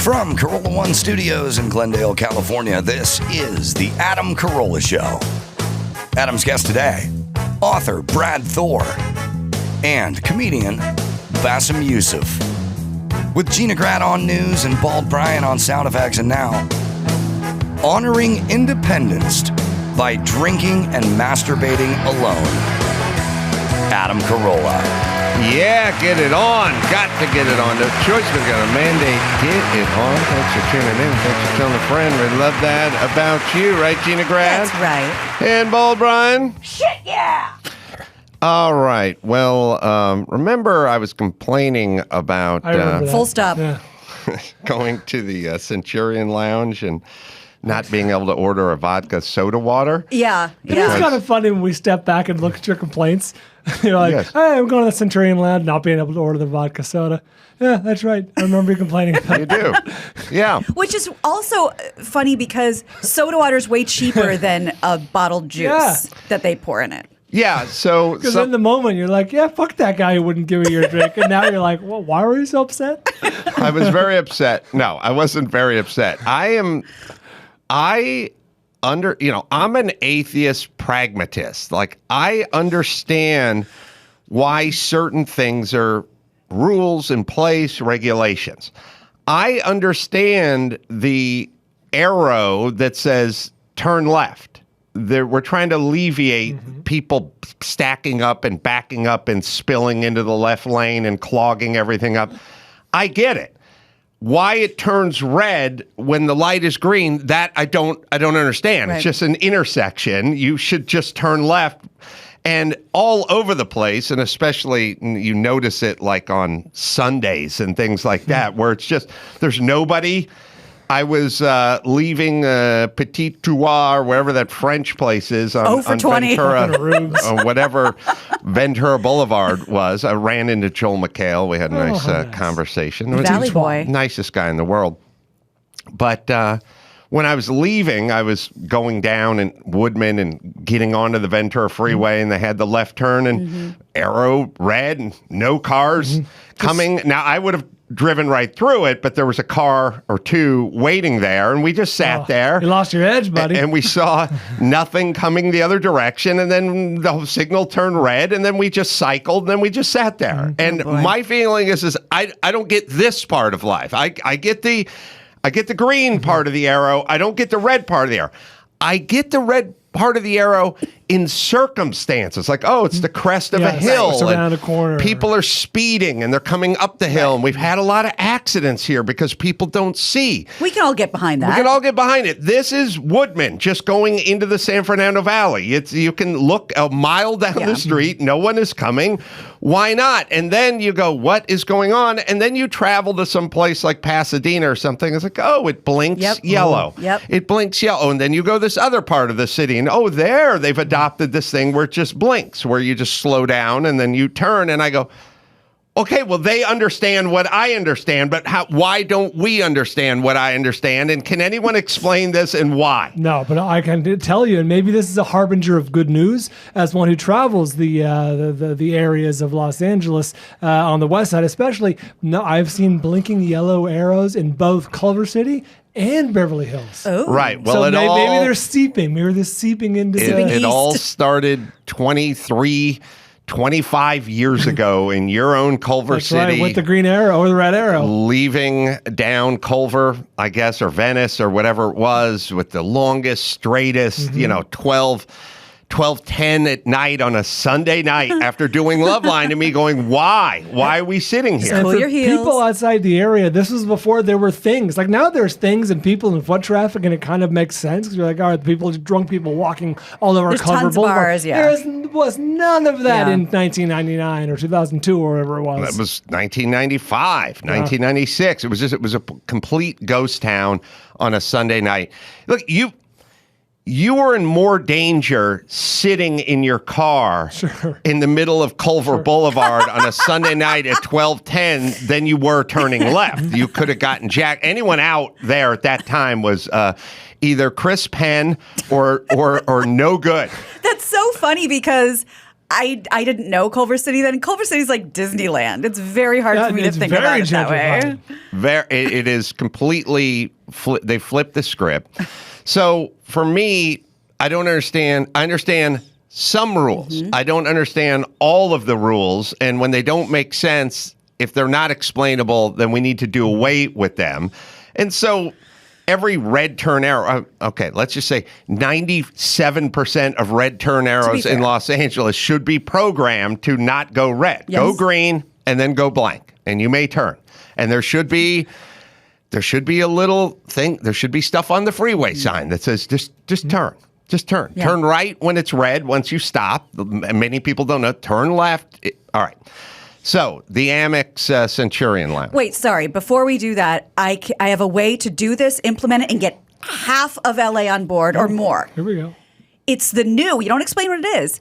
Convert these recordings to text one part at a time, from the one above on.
From Carolla One Studios in Glendale, California, this is The Adam Carolla Show. Adam's guest today, author Brad Thor and comedian Bassem Youssef. With Gina Grad on news and Bald Brian on sound effects, and now, honoring independence by drinking and masturbating alone. Adam Carolla. Yeah, get it on. Got to get it on. The choice was got a mandate. Get it on. Thanks for tuning in. Thanks for telling a friend. We love that about you, right, Gina Grad? That's right. And Bald Brian? Shit, yeah! All right. Well, remember I was complaining about full stop. Yeah. going to the Centurion Lounge and not being able to order a vodka soda water. Yeah. It is kind of funny when we step back and look at your complaints. You're like, Yes. hey, I'm going to the Centurion Lounge, not being able to order the vodka soda. Yeah, that's right. I remember you complaining about You do. Yeah. Which is also funny because soda water is way cheaper than a bottled juice that they pour in it. Yeah. So Because in the moment, you're like, yeah, fuck that guy who wouldn't give you your drink. And now you're like, well, why were you so upset? I was very upset. No, I wasn't very upset. I'm an atheist pragmatist. Like, I understand why certain things are rules in place, regulations. I understand the arrow that says turn left. We're trying to alleviate people stacking up and backing up and spilling into the left lane and clogging everything up. I get it. Why it turns red when the light is green, that I don't understand. Right. It's just an intersection. You should just turn left. And all over the place, and especially you notice it like on Sundays and things like that, where it's just, there's nobody. I was leaving Petit Trois, or wherever that French place is on Ventura, or whatever Ventura Boulevard was. I ran into Joel McHale. We had a nice conversation. Valley boy. Nicest guy in the world. But when I was leaving, I was going down in Woodman and getting onto the Ventura Freeway, and they had the left turn and arrow red and no cars coming. Now, I would have driven right through it, but there was a car or two waiting there, and we just sat there. You lost your edge, buddy. And we saw nothing coming the other direction, and then the signal turned red, and then we just cycled, and then we just sat there. And my feeling is I don't get this part of life. I get the green part of the arrow. I don't get the red part of the arrow. I get the red part of the arrow in circumstances like, oh, it's the crest of a hill. It's around a corner. People are speeding and they're coming up the hill. And we've had a lot of accidents here because people don't see. We can all get behind that. We can all get behind it. This is Woodman just going into the San Fernando Valley. You can look a mile down the street. No one is coming. Why not? And then you go, what is going on? And then you travel to some place like Pasadena or something. It's like, oh, it blinks yellow. It blinks yellow. And then you go this other part of the city and, oh, there they've adopted this thing where it just blinks, where you just slow down and then you turn. And I go, okay, well, they understand what I understand, but why don't we understand what I understand? And can anyone explain this and why? No, but I can tell you, and maybe this is a harbinger of good news, as one who travels the areas of Los Angeles on the west side especially. No, I've seen blinking yellow arrows in both Culver City and Beverly Hills. Oh. Right. Well, so maybe they're seeping. Maybe they're seeping into it all started 25 years ago in your own Culver City. Right, with the green arrow or the red arrow. Leaving down Culver, I guess, or Venice or whatever it was, with the longest, straightest, 12:10 at night on a Sunday night after doing Loveline, and me going, why? Why are we sitting here? Cool your heels. People outside the area, this was before there were things. Like now there's things and people and foot traffic, and it kind of makes sense because you're like, all right, drunk people walking all over Culver tons Boulevard. of bars, There was none of that in 1999 or 2002 or whatever it was. That was 1995, 1996. It was a complete ghost town on a Sunday night. Look, you were in more danger sitting in your car in the middle of Culver Boulevard on a Sunday night at 12:10 than you were turning left. You could have gotten jacked. Anyone out there at that time was either Chris Penn or no good. That's so funny because I didn't know Culver City then. Culver City's like Disneyland. It's very hard for me to think about it that way. It is completely, they flipped the script. So for me, I don't understand. I understand some rules. I don't understand all of the rules. And when they don't make sense, if they're not explainable, then we need to do away with them. And so every red turn arrow, okay, let's just say 97% of red turn arrows in Los Angeles should be programmed to not go red. Yes. Go green and then go blank, and you may turn. And there should be a little thing, there should be stuff on the freeway sign that says just turn. Just turn. Yeah. Turn right when it's red. Once you stop, many people don't know. Turn left. All right. So the Amex Centurion Lounge. Wait, sorry. Before we do that, I have a way to do this, implement it, and get half of LA on board or more. Here we go. It's the new. You don't explain what it is.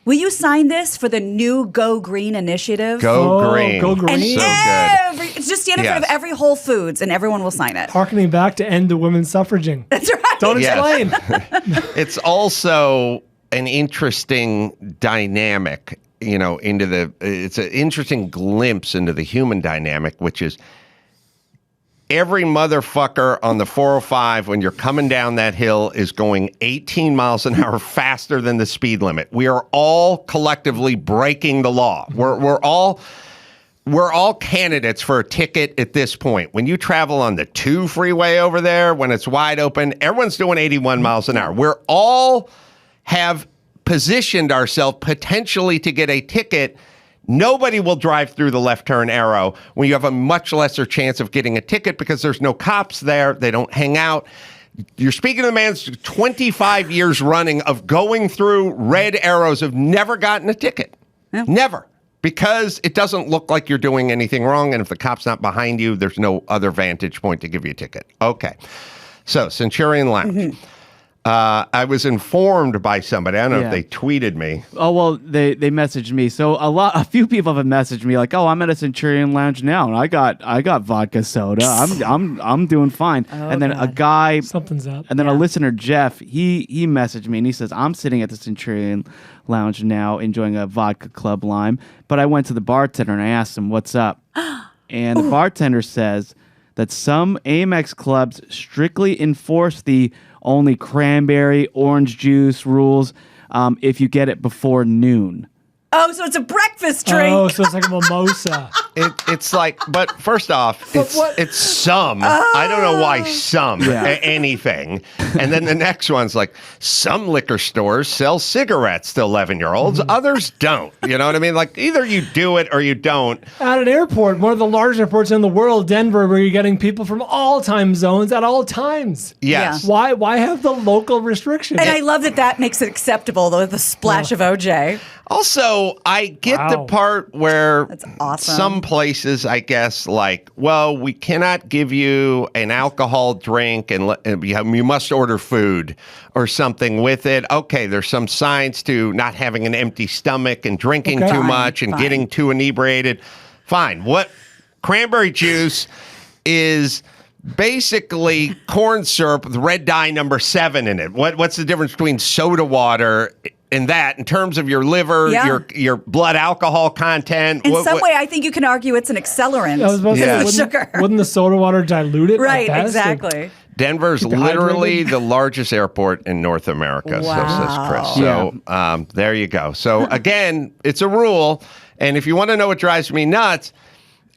Will you sign this for the new Go Green initiative? Go Green. Go Green. And so good. Just stand in front of every Whole Foods and everyone will sign it. Harkening back to end the women's suffraging. That's right. Don't explain. It's also an interesting dynamic, it's an interesting glimpse into the human dynamic, which is every motherfucker on the 405 when you're coming down that hill is going 18 miles an hour faster than the speed limit. We are all collectively breaking the law. We're all candidates for a ticket at this point. When you travel on the 2 freeway over there, when it's wide open, everyone's doing 81 miles an hour. We're all have positioned ourselves potentially to get a ticket. Nobody will drive through the left turn arrow when you have a much lesser chance of getting a ticket because there's no cops there. They don't hang out. You're speaking to the man's 25 years running of going through red arrows, have never gotten a ticket. Yeah. Never. Because it doesn't look like you're doing anything wrong. And if the cop's not behind you, there's no other vantage point to give you a ticket. Okay. So Centurion Lounge. Mm-hmm. I was informed by somebody. I don't know if they tweeted me. Oh well, they messaged me. So a few people have messaged me like, "Oh, I'm at a Centurion Lounge now, and I got vodka soda. I'm doing fine." Oh, and then God. A guy, something's up. And then a listener, Jeff, he messaged me and he says, "I'm sitting at the Centurion Lounge now, enjoying a vodka Club Lime, but I went to the bartender and I asked him what's up, and the bartender says that some Amex clubs strictly enforce the only cranberry, orange juice rules if you get it before noon." Oh, so it's a breakfast drink. Oh, so it's like a mimosa. It's like, but first off, it's some. I don't know why some anything. And then the next one's like, some liquor stores sell cigarettes to 11-year-olds. Others don't. You know what I mean? Like either you do it or you don't. At an airport, one of the largest airports in the world, Denver, where you're getting people from all time zones at all times. Yes. Yeah. Why have the local restriction? And I love that makes it acceptable, though, with the splash of OJ. Also, I get the part where that's awesome. Some places, I guess, like, well, we cannot give you an alcohol drink and you must order food or something with it. Okay, there's some signs to not having an empty stomach and drinking too much and getting too inebriated. Fine. What cranberry juice is basically corn syrup with red dye number 7 in it. What's the difference between soda water and that in terms of your liver, your blood alcohol content? In some way, I think you can argue it's an accelerant. I was about to say, sugar. Wouldn't the soda water dilute it? Right, exactly. Denver's literally the largest airport in North America, so says Chris. So there you go. So again, it's a rule. And if you want to know what drives me nuts,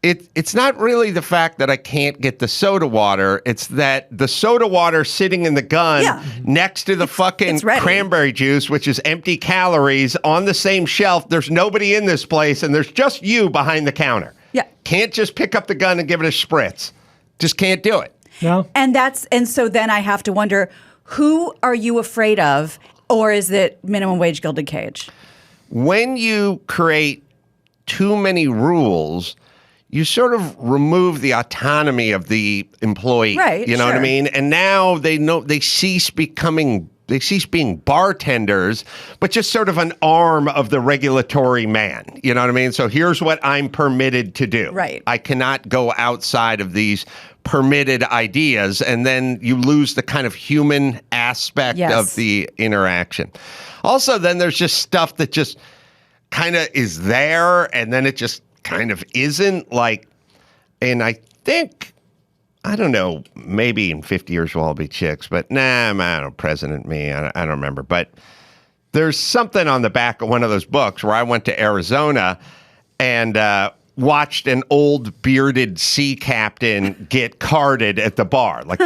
it's not really the fact that I can't get the soda water. It's that the soda water sitting in the gun next to the fucking cranberry juice, which is empty calories, on the same shelf. There's nobody in this place, and there's just you behind the counter. Yeah. Can't just pick up the gun and give it a spritz. Just can't do it. No. And so then I have to wonder, who are you afraid of, or is it minimum wage gilded cage? When you create too many rules, you sort of remove the autonomy of the employee. Right. You know what I mean? And now they cease being bartenders, but just sort of an arm of the regulatory man. You know what I mean? So here's what I'm permitted to do. Right. I cannot go outside of these permitted ideas, and then you lose the kind of human aspect of the interaction. Also, then there's just stuff that just kind of is there and then it just kind of isn't. Like, and I think, I don't know, maybe in 50 years we'll all be chicks, but I don't know, President me, I don't remember. But there's something on the back of one of those books where I went to Arizona and watched an old bearded sea captain get carded at the bar. Like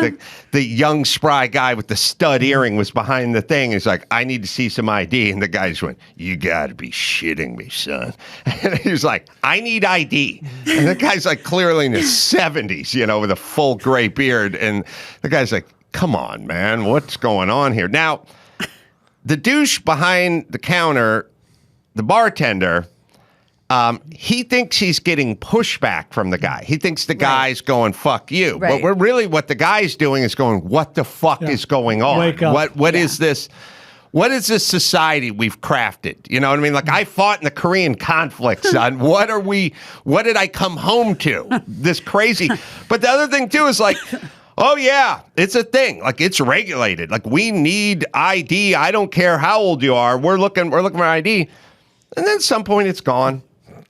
the young spry guy with the stud earring was behind the thing. He's like, I need to see some ID. And the guy just went, you got to be shitting me, son. And he was like, I need ID. And the guy's like clearly in his 70s, you know, with a full gray beard. And the guy's like, come on, man, what's going on here? Now, the douche behind the counter, the bartender, he thinks he's getting pushback from the guy. He thinks the guy's going, fuck you. Right. But what the guy's doing is going, what the fuck is going on? Wake up. What is this? What is this society we've crafted? You know what I mean? Like, I fought in the Korean conflict, son. What did I come home to? This crazy. But the other thing too is like, oh yeah, it's a thing. Like, it's regulated. Like, we need ID. I don't care how old you are. We're looking for ID. And then at some point it's gone.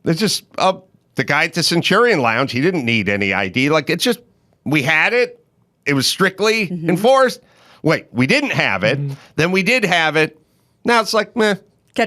It's just the guy at the Centurion Lounge. He didn't need any ID. Like, it's just, we had it. It was strictly enforced. Wait, we didn't have it. Then we did have it. Now it's like, meh.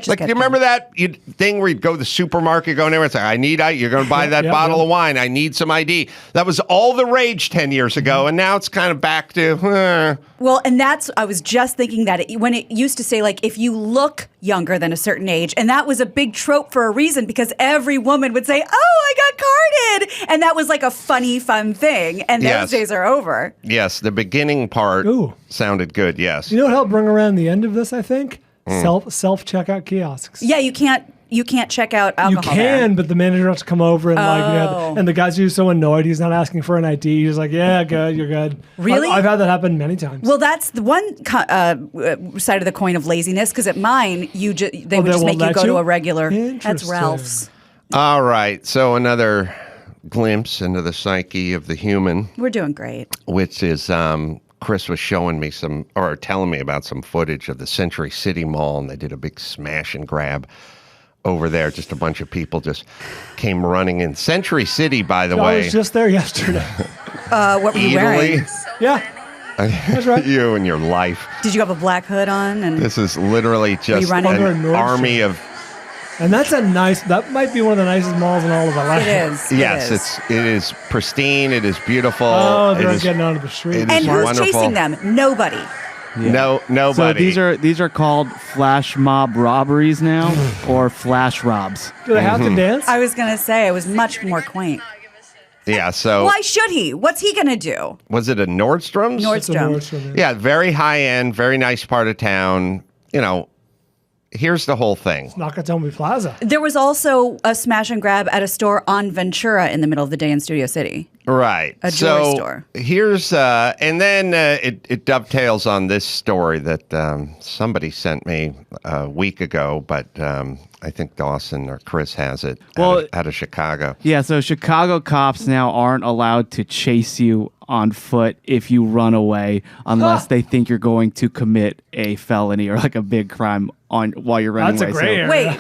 Like, do you remember that thing where you'd go to the supermarket, go in there and say, I need ID. You're going to buy that bottle of wine. I need some ID. That was all the rage 10 years ago. And now it's kind of back to, Well, and I was just thinking that when it used to say, like, if you look younger than a certain age, and that was a big trope for a reason, because every woman would say, oh, I got carded. And that was like a funny, fun thing. And those days are over. Yes, the beginning part sounded good, yes. You know what helped bring around the end of this, I think? Self checkout kiosks. Yeah, you can't check out alcohol. You can, but the manager has to come over and and the guy's usually so annoyed he's not asking for an ID. He's like, yeah, good, you're good. Really? I've had that happen many times. Well, that's the one side of the coin of laziness, because at mine, they would just make you go to a regular. That's Ralph's. All right, so another glimpse into the psyche of the human. We're doing great. Which is Chris was showing me telling me about some footage of the Century City Mall, and they did a big smash and grab over there. Just a bunch of people just came running in. Century City, by the way. I was just there yesterday. What were you wearing? Yeah. That's right. You and your life. Did you have a black hood on? And this is literally just an army of... And that might be one of the nicest malls in all of Atlanta. It is. Yes, it is pristine. It is beautiful. Oh, they're getting onto the street. And who's chasing them? Nobody. Yeah. Nobody. So these are called flash mob robberies now, or flash robs. Do they have to dance? I was going to say, it was much more quaint. Yeah, so... Why should he? What's he going to do? Was it a Nordstrom's? Nordstrom. Yeah, very high-end, very nice part of town. You know, here's the whole thing. It's Nakatomi Plaza. There was also a smash and grab at a store on Ventura in the middle of the day in Studio City. Right. A jewelry store. Here's, and then it dovetails on this story that somebody sent me a week ago, but I think Dawson or Chris has it out of Chicago. Yeah, so Chicago cops now aren't allowed to chase you on foot if you run away unless they think you're going to commit a felony or like a big crime while you're running away. That's a gray area. Wait,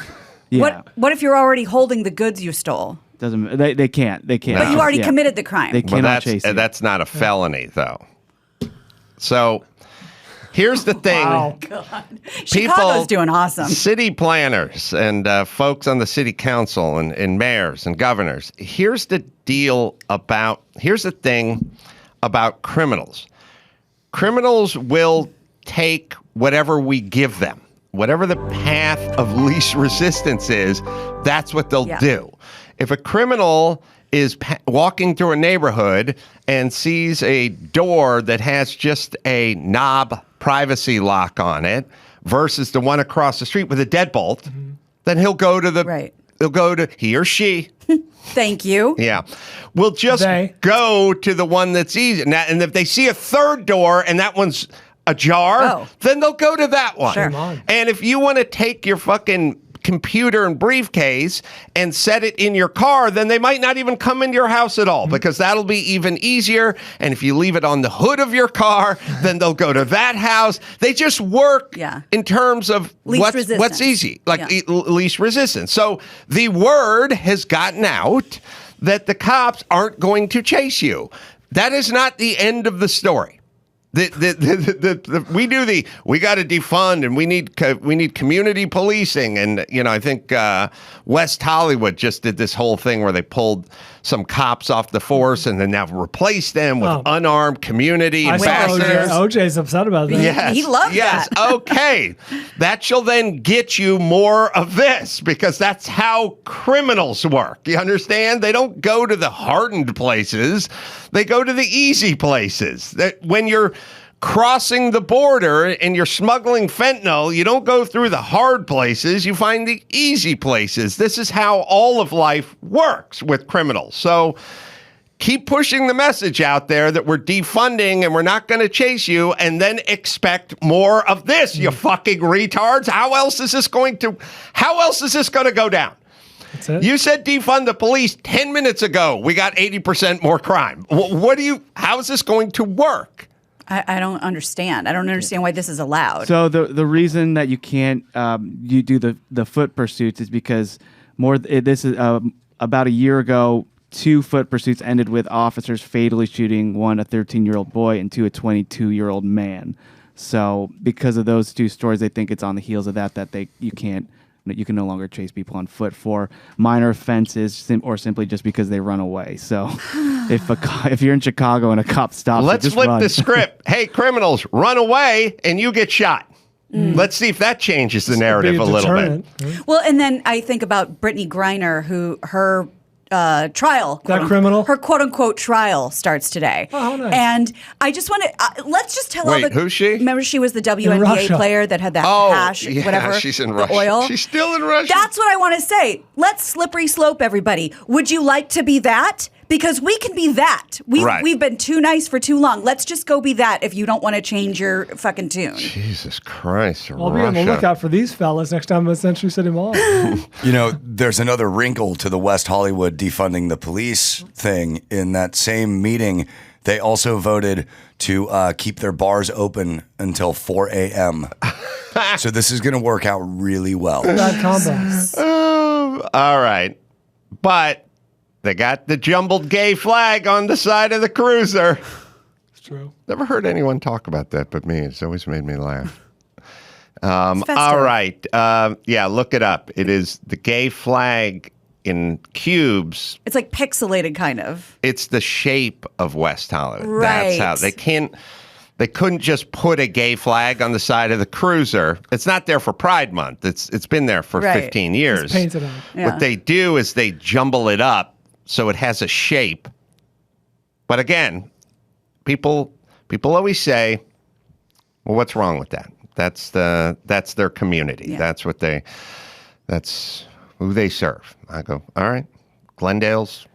Yeah. what if you're already holding the goods you stole? Doesn't they can't. But you already committed the crime. They cannot chase you. That's not a felony, though. So here's the thing. Oh, God. Chicago's doing awesome. City planners and folks on the city council and mayors and governors. Here's the thing about criminals. Criminals will take whatever we give them. Whatever the path of least resistance is, that's what they'll do. If a criminal is walking through a neighborhood and sees a door that has just a knob privacy lock on it versus the one across the street with a deadbolt, then he'll go to he or she. Thank you. Yeah. We'll just go to the one that's easy. And if they see a third door and that one's ajar, then they'll go to that one. Sure. And if you want to take your fucking computer and briefcase and set it in your car, then they might not even come into your house at all, because that'll be even easier. And if you leave it on the hood of your car, then they'll go to that house. They just work in terms of what's easy, like least resistance. So the word has gotten out that the cops aren't going to chase you. That is not the end of the story. We got to defund, and we need community policing, and I think West Hollywood just did this whole thing where they pulled some cops off the force and then now replaced them with unarmed community ambassadors. OJ's upset about that. Yes, he loved that. Okay, that shall then get you more of this, because that's how criminals work. You understand? They don't go to the hardened places; they go to the easy places. When you're crossing the border and you're smuggling fentanyl, you don't go through the hard places, you find the easy places. This is how all of life works with criminals. So keep pushing the message out there that we're defunding and we're not going to chase you, and then expect more of this, you fucking retards. How else is this going to go down? That's it. You said defund the police 10 minutes ago. We got 80% more crime. How is this going to work? I don't understand. I don't understand why this is allowed. So the reason that you can't you do the foot pursuits is because this is about a year ago, 2 foot pursuits ended with officers fatally shooting, one a 13-year-old boy and 2 a 22-year-old man. So because of those 2 stories, they think it's on the heels of that you can no longer chase people on foot for minor offenses or simply just because they run away. So if you're in Chicago and a cop stops, let's just flip run. the script. Hey, criminals, run away and you get shot. Let's see if that changes the narrative a little bit. Well, and then I think about Brittany Griner, who her trial, her quote unquote trial starts today. Oh, nice. And I just want to let's just tell Wait, who's she? Remember, she was the WNBA player that had that hash, whatever. She's in Russia. Oil. She's still in Russia. That's what I want to say. Let's slippery slope everybody. Would you like to be that? Because we can be that. We've been too nice for too long. Let's just go be that if you don't want to change your fucking tune. Jesus Christ, I'll be on the lookout for these fellas next time I'm at Century City Mall. There's another wrinkle to the West Hollywood defunding the police thing. In that same meeting, they also voted to keep their bars open until 4 a.m. So this is going to work out really well. Bad combos. All right. But they got the jumbled gay flag on the side of the cruiser. It's true. Never heard anyone talk about that but me. It's always made me laugh. All right. Look it up. It is the gay flag in cubes. It's like pixelated kind of. It's the shape of West Hollywood. Right. That's how they couldn't just put a gay flag on the side of the cruiser. It's not there for Pride Month. It's been there for 15 years. It's painted on. Yeah. What they do is they jumble it up so it has a shape. But again, people always say, well, what's wrong with that? That's their community. Yeah. That's who they serve. I go, all right, Glendale's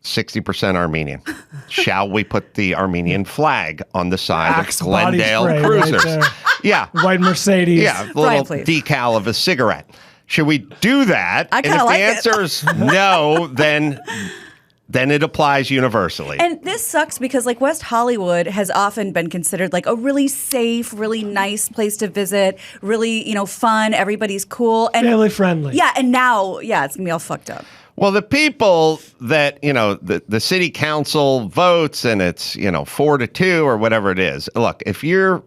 60% Armenian. Shall we put the Armenian flag on the side Axe of body Glendale spray cruisers? right there. Yeah. White Mercedes. Yeah, a Brian, little please. decal of a cigarette. Should we do that? I And if kinda like the it. answer is no, then it applies universally. And this sucks because like West Hollywood has often been considered like a really safe, really nice place to visit, really, fun, everybody's cool. And Family friendly. yeah, and now, it's going to be all fucked up. Well, the people that, the city council votes and it's, 4-2 or whatever it is. Look, if you're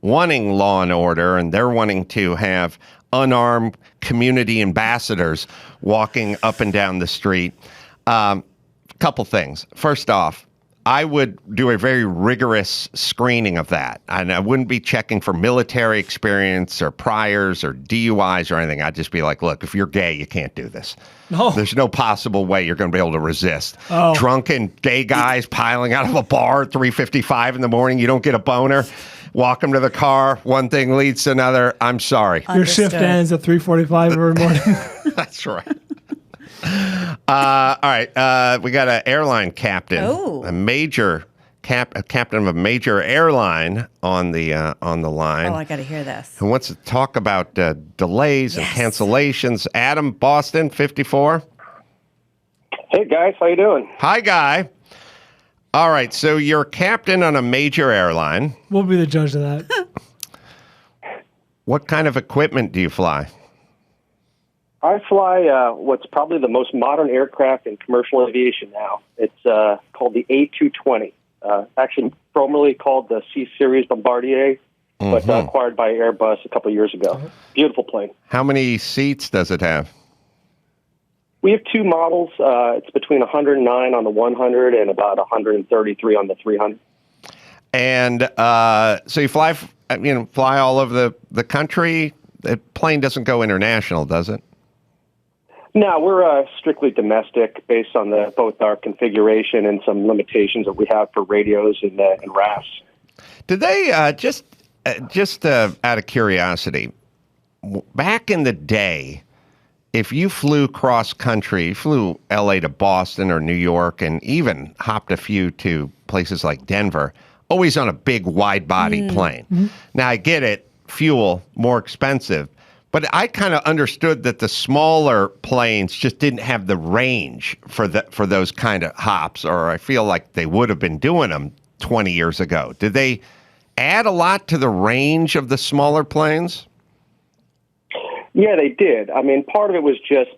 wanting law and order and they're wanting to have unarmed community ambassadors walking up and down the street, couple things. First off, I would do a very rigorous screening of that. And I wouldn't be checking for military experience or priors or DUIs or anything. I'd just be like, look, if you're gay, you can't do this. No. There's no possible way you're going to be able to resist. Oh. Drunken gay guys piling out of a bar at 3:55 in the morning. You don't get a boner. Walk them to the car. One thing leads to another. I'm sorry. Your shift Understood. ends at 3:45 every morning. That's right. All right. We got an airline captain, Oh. a major captain of a major airline on the line. Oh, I got to hear this. Who wants to talk about delays and cancellations? Adam, Boston, 54. Hey, guys. How you doing? Hi, Guy. All right, so you're captain on a major airline. We'll be the judge of that. What kind of equipment do you fly? I fly what's probably the most modern aircraft in commercial aviation now. It's called the A220. Actually, formerly called the C-Series Bombardier, but acquired by Airbus a couple of years ago. Beautiful plane. How many seats does it have? We have two models. It's between 109 on the 100 and about 133 on the 300. And so you fly all over the country. The plane doesn't go international, does it? No, we're strictly domestic based on both our configuration and some limitations that we have for radios and RAFs. Did they, just out of curiosity, back in the day, if you flew cross-country, flew L.A. to Boston or New York and even hopped a few to places like Denver, always on a big wide-body plane. Mm-hmm. Now, I get it, fuel, more expensive. But I kind of understood that the smaller planes just didn't have the range for those kind of hops, or I feel like they would have been doing them 20 years ago. Did they add a lot to the range of the smaller planes? Yeah, they did. I mean, part of it was just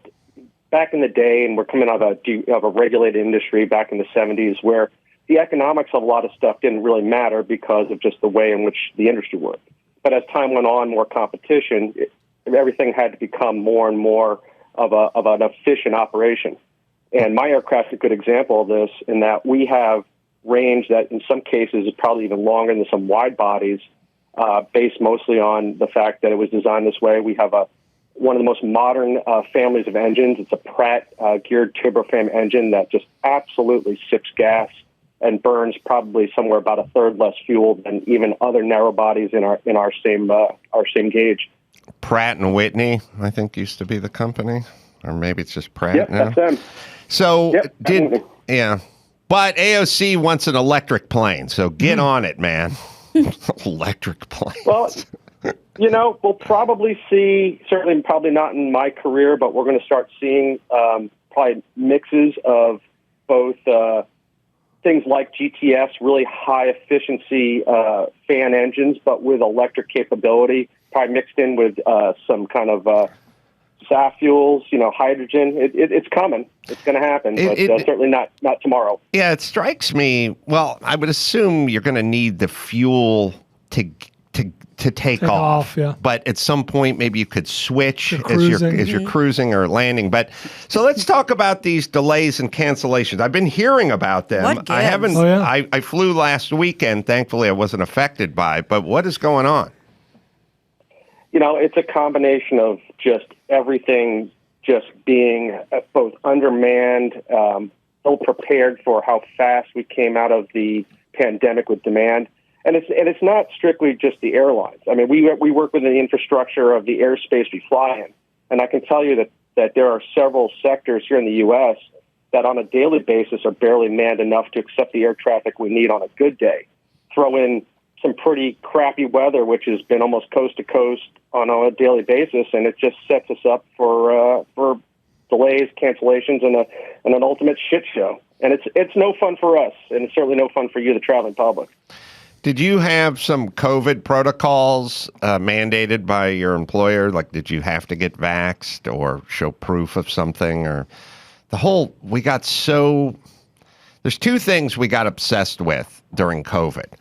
back in the day, and we're coming out of a regulated industry back in the 70s, where the economics of a lot of stuff didn't really matter because of just the way in which the industry worked. But as time went on, more competition, everything had to become more and more of an efficient operation. And my aircraft is a good example of this in that we have range that in some cases is probably even longer than some wide bodies, based mostly on the fact that it was designed this way. We have one of the most modern families of engines. It's a Pratt geared turbofan engine that just absolutely sips gas and burns probably somewhere about a third less fuel than even other narrow bodies in our same gauge. Pratt and Whitney, I think, used to be the company, or maybe it's just Pratt now. That's them. So but AOC wants an electric plane, so get on it, man. Electric plane. Well, we'll probably see, probably not in my career, but we're going to start seeing probably mixes of both things like GTS, really high efficiency fan engines, but with electric capability, probably mixed in with some kind of SAF fuels, hydrogen. It's coming. It's going to happen, but certainly not tomorrow. Yeah, it strikes me. Well, I would assume you're going to need the fuel to take off. Yeah. But at some point, maybe you could switch as you're cruising or landing. But so let's talk about these delays and cancellations. I've been hearing about them. What gives? I haven't. Oh, yeah. I flew last weekend. Thankfully, I wasn't affected by it. But what is going on? It's a combination of just everything just being both undermanned, ill-prepared for how fast we came out of the pandemic with demand. And it's not strictly just the airlines. I mean, we work within the infrastructure of the airspace we fly in. And I can tell you that there are several sectors here in the U.S. that on a daily basis are barely manned enough to accept the air traffic we need on a good day. Throw in some pretty crappy weather, which has been almost coast to coast on a daily basis, and it just sets us up for delays, cancellations, and an ultimate shit show. And it's no fun for us, and it's certainly no fun for you, the traveling public. Did you have some COVID protocols mandated by your employer? Like, did you have to get vaxxed or show proof of something? Or there's two things we got obsessed with during COVID.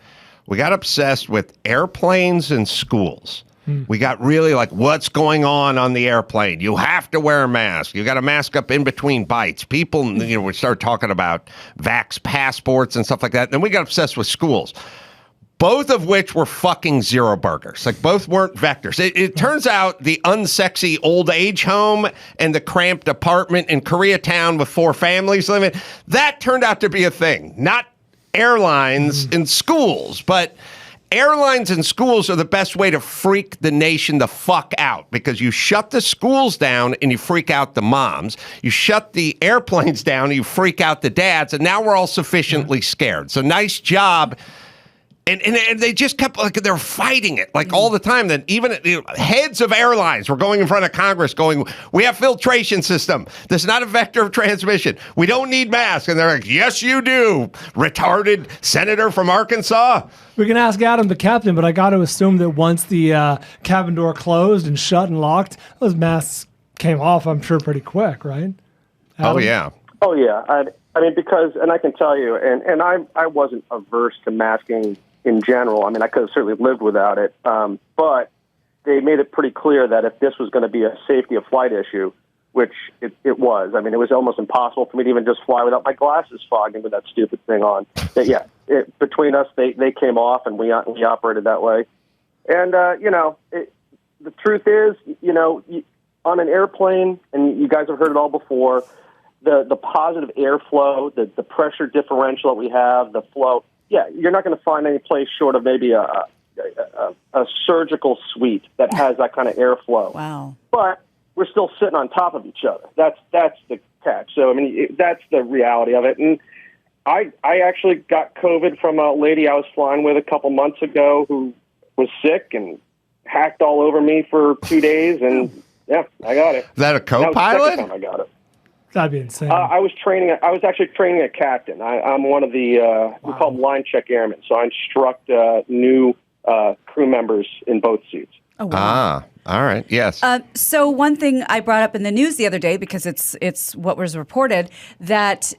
We got obsessed with airplanes and schools. We got really like, what's going on the airplane? You have to wear a mask. You got to mask up in between bites. People, we started talking about vax passports and stuff like that. Then we got obsessed with schools, both of which were fucking zero burgers. Like, both weren't vectors. It turns out the unsexy old age home and the cramped apartment in Koreatown with 4 families living, that turned out to be a thing. Not airlines and schools, but airlines and schools are the best way to freak the nation the fuck out because you shut the schools down and you freak out the moms. You shut the airplanes down and you freak out the dads. And now we're all sufficiently scared. So nice job. And they just kept like they're fighting it like all the time. Then even heads of airlines were going in front of Congress going, we have filtration system. This is not a vector of transmission. We don't need masks. And they're like, yes, you do. Retarded senator from Arkansas. We can ask Adam, the captain, but I got to assume that once the cabin door closed and shut and locked, those masks came off, I'm sure, pretty quick, right? Adam? Oh, yeah. Oh, yeah. I mean, because, and I can tell you, and I wasn't averse to masking in general. I mean, I could have certainly lived without it, but they made it pretty clear that if this was going to be a safety of flight issue, which it was, I mean, it was almost impossible for me to even just fly without my glasses fogging with that stupid thing on. But yeah, between us, they came off, and we operated that way. And, the truth is, on an airplane, and you guys have heard it all before, the positive airflow, the pressure differential that we have, the flow, yeah, you're not going to find any place short of maybe a surgical suite that has that kind of airflow. Wow. But we're still sitting on top of each other. That's the catch. So, I mean, that's the reality of it. And I actually got COVID from a lady I was flying with a couple months ago who was sick and hacked all over me for 2 days. And, yeah, I got it. Is that a co-pilot? That was the second time I got it. That'd be insane. I was actually training a captain. I'm one of the we're called line check airmen. So I instruct new crew members in both seats. Oh, wow. All right. Yes. So one thing I brought up in the news the other day, because it's what was reported, that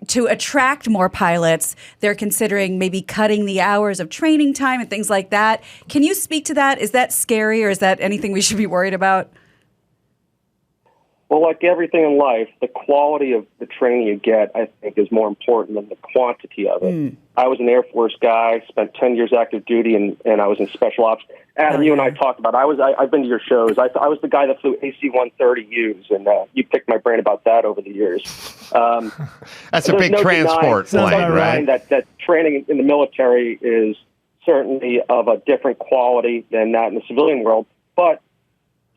to attract more pilots, they're considering maybe cutting the hours of training time and things like that. Can you speak to that? Is that scary, or is that anything we should be worried about? Well, like everything in life, the quality of the training you get, I think, is more important than the quantity of it. I was an Air Force guy, spent 10 years active duty, and I was in special ops. Adam, you and I talked about it. I've been to your shows. I was the guy that flew AC-130Us, and you picked my brain about that over the years. That's a big transport plane, right? That training in the military is certainly of a different quality than that in the civilian world. But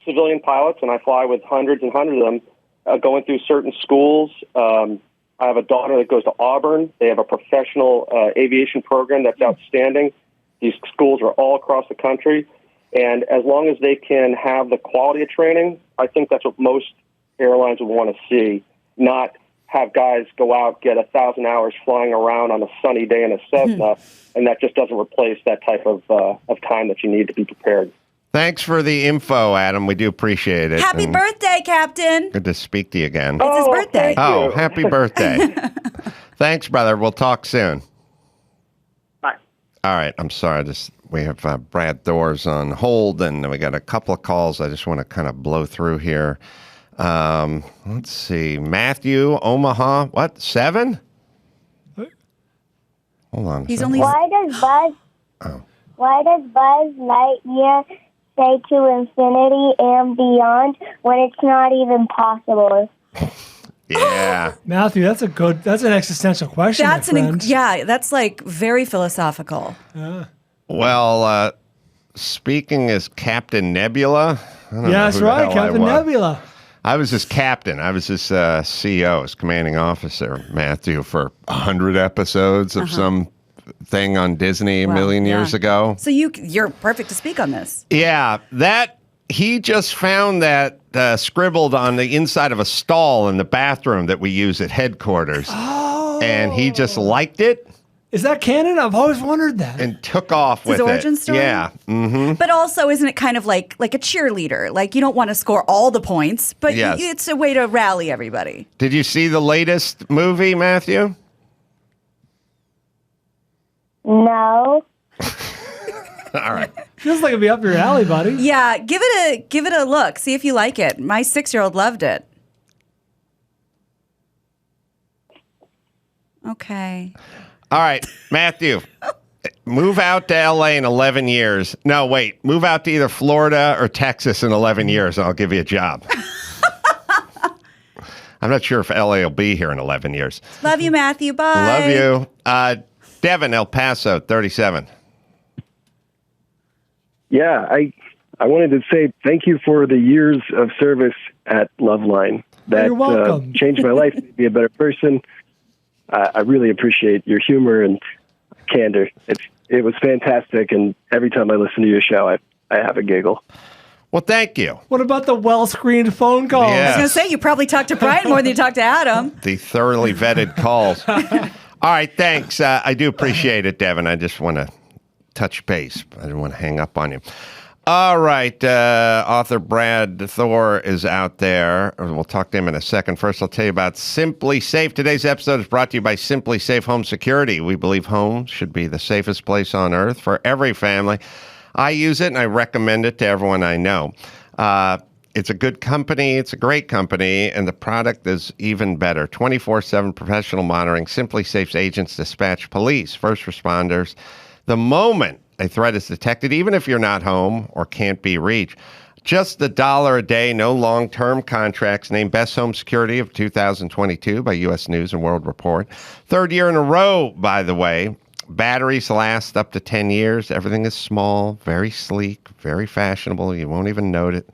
civilian pilots, and I fly with hundreds and hundreds of them, going through certain schools. I have a daughter that goes to Auburn. They have a professional aviation program that's outstanding. These schools are all across the country. And as long as they can have the quality of training, I think that's what most airlines would want to see, not have guys go out, get 1,000 hours flying around on a sunny day in a Cessna, and that just doesn't replace that type of time that you need to be prepared. Thanks for the info, Adam. We do appreciate it. Happy birthday, Captain. Good to speak to you again. It's his birthday. Oh, happy birthday. Thanks, brother. We'll talk soon. Bye. All right. I'm sorry. We have Brad Thor's on hold, and we got a couple of calls I just want to kind of blow through here. Let's see. Matthew, Omaha. What? 7? Hold on. He's only... Why does Buzz Lightyear say to infinity and beyond when it's not even possible? Yeah. Matthew, that's an existential question. That's like very philosophical. Well, speaking as Captain Nebula. Yes, right, Captain Nebula. I was his captain. I was his CO, his commanding officer, Matthew, for 100 episodes of some thing on Disney a million years ago. So you're perfect to speak on this. Yeah, he just found that scribbled on the inside of a stall in the bathroom that we use at headquarters. Oh. And he just liked it. Is that canon? I've always wondered that. And took off with it. His origin story? Yeah. Mm-hmm. But also, isn't it kind of like a cheerleader? Like, you don't want to score all the points, but it's a way to rally everybody. Did you see the latest movie, Matthew? No. All right. Feels like it'd be up your alley, buddy. Yeah, give it a look. See if you like it. My 6-year-old loved it. Okay. All right, Matthew. Move out to LA in 11 years. No, wait. Move out to either Florida or Texas in 11 years, and I'll give you a job. I'm not sure if LA will be here in 11 years. Love you, Matthew. Bye. Love you. Devin, El Paso, 37. Yeah, I wanted to say thank you for the years of service at Loveline. That You're welcome. changed my life, made me a better person. I really appreciate your humor and candor. It was fantastic, and every time I listen to your show, I have a giggle. Well, thank you. What about the well-screened phone calls? I was Yes. going to say, you probably talked to Brian more than you talked to Adam. The thoroughly vetted calls. All right, thanks. I do appreciate it, Devin. I just want to touch base. I didn't want to hang up on you. All right, author Brad Thor is out there. We'll talk to him in a second. First, I'll tell you about Simply Safe. Today's episode is brought to you by Simply Safe Home Security. We believe home should be the safest place on earth for every family. I use it, and I recommend it to everyone I know. It's a good company. It's a great company, and the product is even better. 24/7 professional monitoring. Simply Safe's agents dispatch police, first responders, the moment a threat is detected, even if you're not home or can't be reached. Just $1 a day, no long-term contracts. Named Best Home Security of 2022 by U.S. News and World Report. Third year in a row, by the way. Batteries last up to 10 years. Everything is small, very sleek, very fashionable. You won't even note it.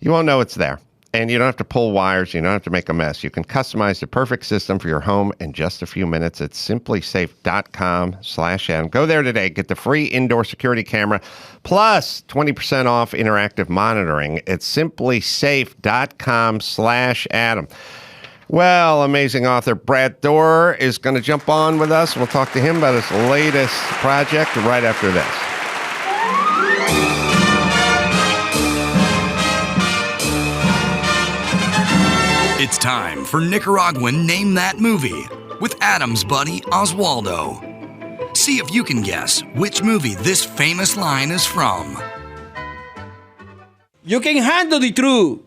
You won't know it's there. And you don't have to pull wires. You don't have to make a mess. You can customize the perfect system for your home in just a few minutes at simplysafe.com/Adam. Go there today. Get the free indoor security camera plus 20% off interactive monitoring at simplysafe.com/Adam. Well, amazing author Brad Thor is going to jump on with us. We'll talk to him about his latest project right after this. It's time for Nicaraguan Name That Movie with Adam's buddy Oswaldo. See if you can guess which movie this famous line is from. You can handle the truth.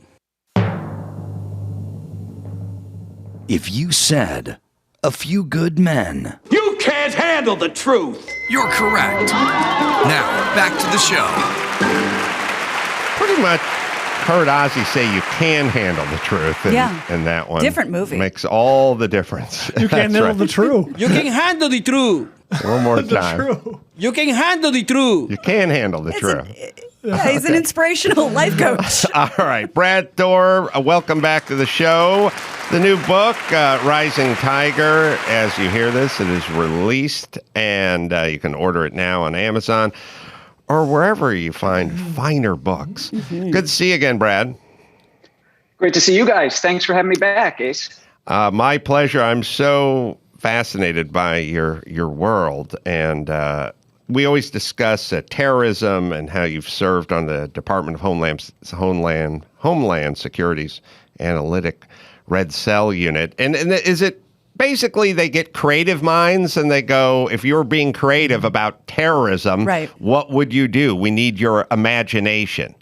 If you said A Few Good Men, You can't handle the truth. you're correct. Now, back to the show. Pretty much heard Ozzy say you can handle the truth in, Yeah. in that one. Different movie. Makes all the difference. You can't handle the truth. You can handle the truth. One more The time. truth. You can handle the truth. You can handle the truth. Yeah, he's an inspirational life coach. All right, Brad Thor, welcome back to the show. The new book, Rising Tiger, as you hear this, it is released, and you can order it now on Amazon or wherever you find finer books. Good to see you again, Brad. Great to see you guys. Thanks for having me back, Ace. My pleasure. I'm so fascinated by your world, and we always discuss terrorism and how you've served on the Department of Homeland Security's analytic Red Cell unit. And is it basically they get creative minds and they go, if you're being creative about terrorism, Right. what would you do? We need your imagination.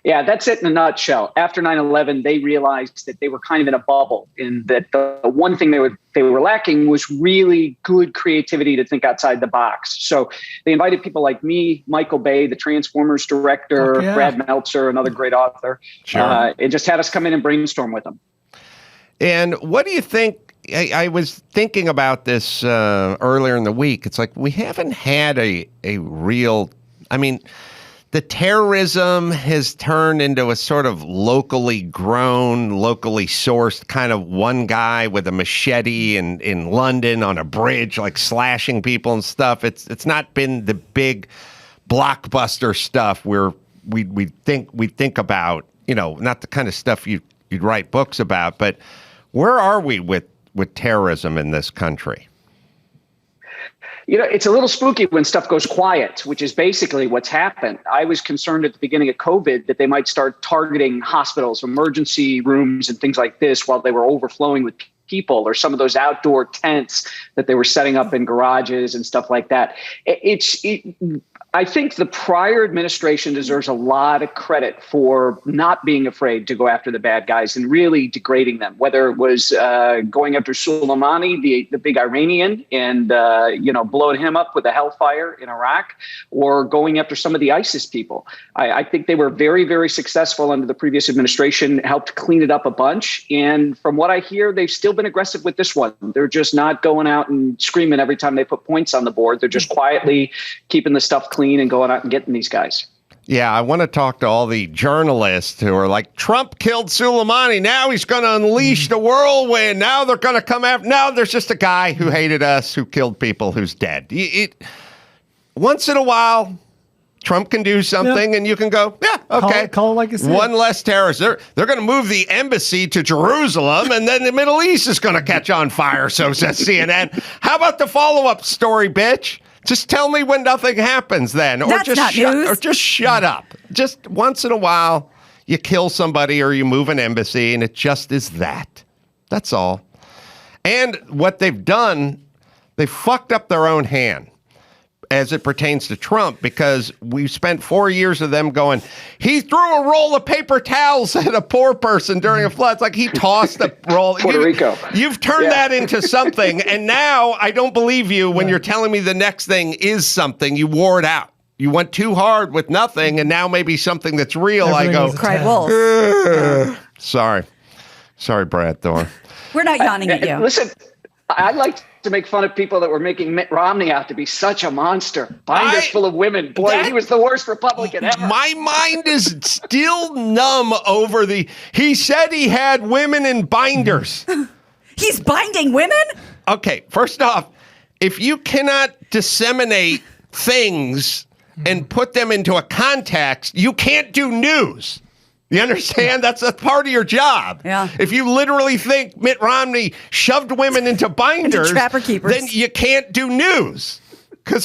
Yeah, that's it in a nutshell. After 9/11, they realized that they were kind of in a bubble, and that the one thing they were lacking was really good creativity to think outside the box. So they invited people like me, Michael Bay, the Transformers director, yeah. Brad Meltzer, another great author, Sure. and just had us come in and brainstorm with them. And what do you think? I was thinking about this earlier in the week. It's like we haven't had a real, I mean, the terrorism has turned into a sort of locally grown, locally sourced kind of one guy with a machete in London on a bridge, like slashing people and stuff. It's not been the big blockbuster stuff where we think about, you know, not the kind of stuff you'd write books about. But where are we with terrorism in this country? You know, it's a little spooky when stuff goes quiet, which is basically what's happened. I was concerned at the beginning of COVID that they might start targeting hospitals, emergency rooms, and things like this while they were overflowing with people, or some of those outdoor tents that they were setting up in garages and stuff like that. I think the prior administration deserves a lot of credit for not being afraid to go after the bad guys and really degrading them, whether it was going after Soleimani, the big Iranian, and blowing him up with a hellfire in Iraq, or going after some of the ISIS people. I think they were very, very successful under the previous administration, helped clean it up a bunch. And from what I hear, they've still been aggressive with this one. They're just not going out and screaming every time they put points on the board. They're just quietly keeping the stuff clean and going out and getting these guys. Yeah, I want to talk to all the journalists who are like, Trump killed Soleimani. Now he's going to unleash the whirlwind. Now they're going to come after. No, there's just a guy who hated us, who killed people, who's dead. Once in a while, Trump can do something, and you can go, yeah, okay. Call it like you said. One less terrorist. They're going to move the embassy to Jerusalem, and then the Middle East is going to catch on fire, so says CNN. How about the follow-up story, bitch? Just tell me when nothing happens then. That's not news. Or just shut up. Just once in a while, you kill somebody or you move an embassy, and it just is that. That's all. And what they've done, they fucked up their own hand as it pertains to Trump, because we've spent 4 years of them going, he threw a roll of paper towels at a poor person during a flood. It's like he tossed a roll. Puerto Rico. You've turned that into something, and now I don't believe you when you're telling me the next thing is something. You wore it out. You went too hard with nothing, and now maybe something that's real. Everything I go, Cried wolf. Sorry, Brad Thor. We're not yawning at you. Listen, I like to make fun of people that were making Mitt Romney out to be such a monster. Binders full of women. Boy, he was the worst Republican ever. My mind is still numb over he said he had women in binders. He's binding women? Okay, first off, if you cannot disseminate things and put them into a context, you can't do news. You understand? That's a part of your job. Yeah. If you literally think Mitt Romney shoved women into binders, trapper keepers, then you can't do news, because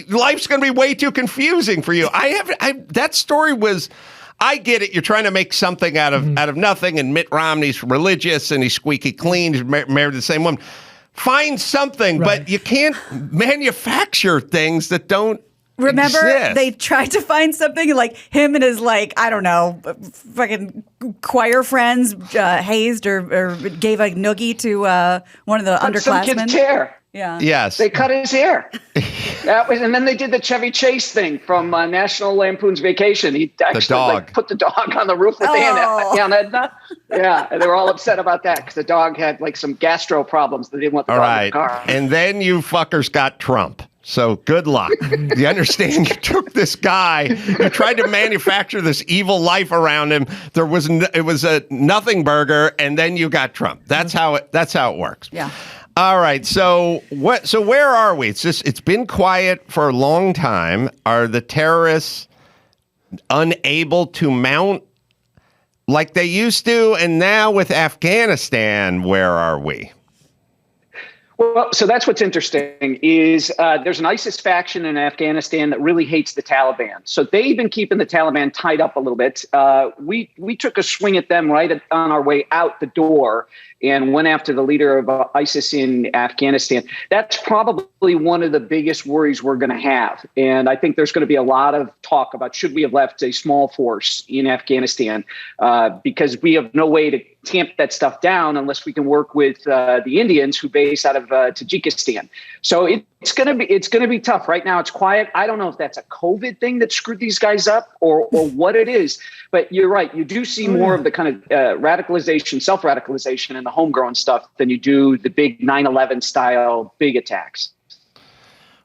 life's going to be way too confusing for you. That story was, I get it. You're trying to make something out of nothing, and Mitt Romney's religious and he's squeaky clean. He's married to the same woman. Find something, but you can't manufacture things that don't. Remember, exist. they tried to find something like him and his, I don't know, fucking choir friends hazed or gave a noogie to one of the underclassmen. Some kid's hair. Yeah. Yes. They cut his hair. And then they did the Chevy Chase thing from National Lampoon's Vacation. He actually put the dog on the roof with the hand down Edna. Yeah, and they were all upset about that because the dog had some gastro problems. They didn't want the dog in the car. And then you fuckers got Trump. So good luck. You understand? You took this guy, you tried to manufacture this evil life around him. It was a nothing burger, and then you got Trump. That's how it works. Yeah. All right. So where are we? It's been quiet for a long time. Are the terrorists unable to mount like they used to? And now with Afghanistan, where are we? Well, so that's what's interesting is there's an ISIS faction in Afghanistan that really hates the Taliban. So they've been keeping the Taliban tied up a little bit. We took a swing at them right on our way out the door and went after the leader of ISIS in Afghanistan. That's probably one of the biggest worries we're going to have. And I think there's going to be a lot of talk about should we have left a small force in Afghanistan because we have no way to tamp that stuff down unless we can work with the Indians who base out of Tajikistan. So it's going to be tough. Right now it's quiet. I don't know if that's a COVID thing that screwed these guys up or what it is. But you're right. You do see more of the kind of radicalization, self-radicalization and the homegrown stuff than you do the big 9/11 style big attacks.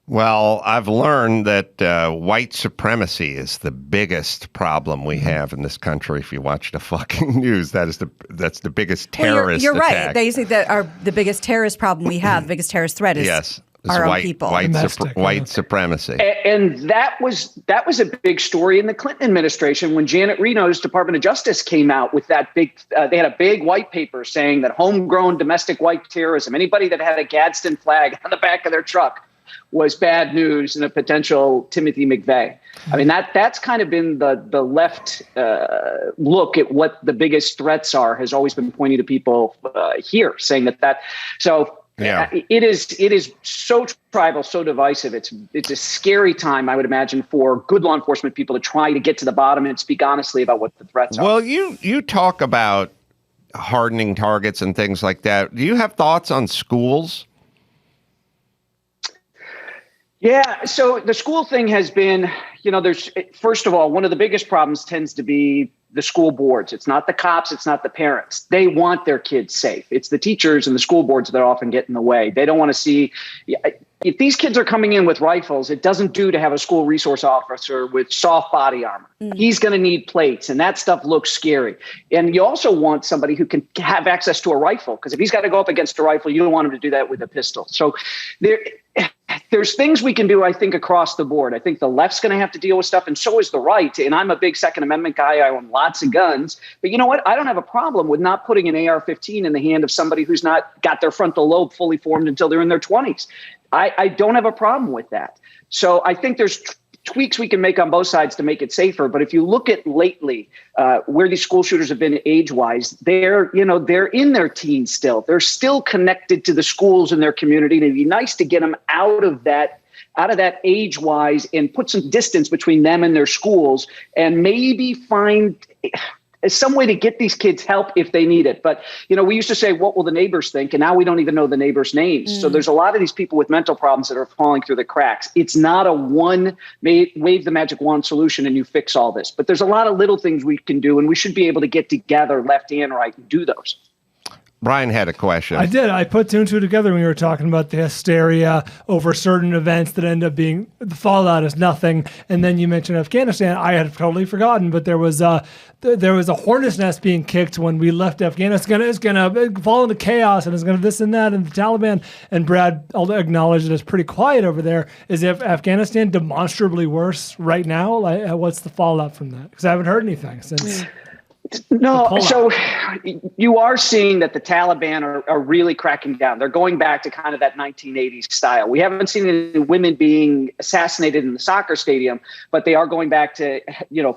Well, I've learned that white supremacy is the biggest problem we have in this country. If you watch the fucking news, that's the biggest terrorist you're attack. Right. They say that the biggest terrorist problem we have, the biggest terrorist threat is our own people. White supremacy. And that was a big story in the Clinton administration when Janet Reno's Department of Justice came out with that big, they had a big white paper saying that homegrown domestic white terrorism, anybody that had a Gadsden flag on the back of their truck was bad news and a potential Timothy McVeigh. I mean, that's kind of been the left look at what the biggest threats are has always been pointing to people here saying that. So it is so tribal, so divisive. It's a scary time, I would imagine, for good law enforcement people to try to get to the bottom and speak honestly about what the threats are. Well, you talk about hardening targets and things like that. Do you have thoughts on schools? Yeah, so the school thing has been, there's, first of all, one of the biggest problems tends to be the school boards. It's not the cops. It's not the parents. They want their kids safe. It's the teachers and the school boards that often get in the way. They don't want to see. If these kids are coming in with rifles, it doesn't do to have a school resource officer with soft body armor. He's going to need plates, and that stuff looks scary. And you also want somebody who can have access to a rifle, because if he's got to go up against a rifle, you don't want him to do that with a pistol. So there's things we can do, I think, across the board. I think the left's going to have to deal with stuff, and so is the right. And I'm a big Second Amendment guy. I own lots of guns. But you know what? I don't have a problem with not putting an AR-15 in the hand of somebody who's not got their frontal lobe fully formed until they're in their 20s. I don't have a problem with that. So I think there's tweaks we can make on both sides to make it safer. But if you look at lately where these school shooters have been age-wise, they're in their teens still. They're still connected to the schools in their community. And it'd be nice to get them out of that age-wise and put some distance between them and their schools, and maybe find some way to get these kids help if they need it. But, we used to say, what will the neighbors think? And now we don't even know the neighbors' names. So there's a lot of these people with mental problems that are falling through the cracks. It's not a wave the magic wand solution and you fix all this. But there's a lot of little things we can do, and we should be able to get together left and right and do those. Brian had a question. I did. I put two and two together when we were talking about the hysteria over certain events that end up being the fallout is nothing. And then you mentioned Afghanistan. I had totally forgotten, but there was a hornet's nest being kicked when we left Afghanistan. It's going to fall into chaos, and it's going to this and that, and the Taliban. And Brad acknowledged that it's pretty quiet over there. Is Afghanistan demonstrably worse right now? What's the fallout from that? Because I haven't heard anything since. No, so you are seeing that the Taliban are really cracking down. They're going back to kind of that 1980s style. We haven't seen any women being assassinated in the soccer stadium, but they are going back to,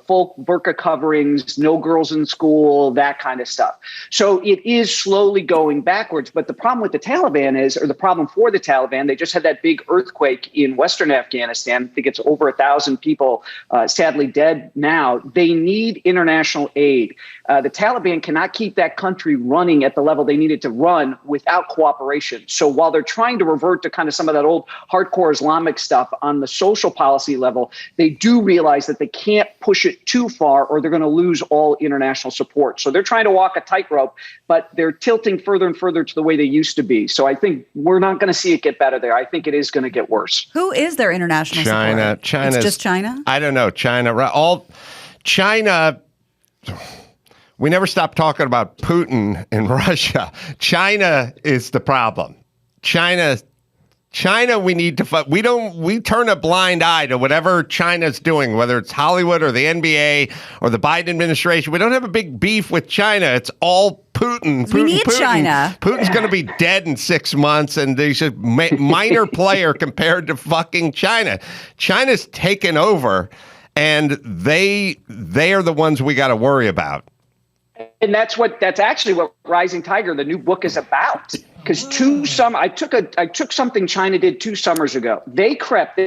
full burqa coverings, no girls in school, that kind of stuff. So it is slowly going backwards. But the problem with the Taliban the problem for the Taliban, they just had that big earthquake in Western Afghanistan. I think it's over 1,000 people sadly dead now. They need international aid. The Taliban cannot keep that country running at the level they need it to run without cooperation. So while they're trying to revert to kind of some of that old hardcore Islamic stuff on the social policy level, they do realize that they can't push it too far or they're going to lose all international support. So they're trying to walk a tightrope, but they're tilting further and further to the way they used to be. So I think we're not going to see it get better there. I think it is going to get worse. Who is their international support? China. It's just China? I don't know. China. We never stop talking about Putin in Russia. China is the problem. China, we need to fight. We turn a blind eye to whatever China's doing, whether it's Hollywood or the NBA or the Biden administration. We don't have a big beef with China. It's all Putin. We need China. Putin's going to be dead in 6 months, and he's a minor player compared to fucking China. China's taken over, and they are the ones we got to worry about. And that's actually what Rising Tiger, the new book, is about. Because I took something China did 2 summers ago. They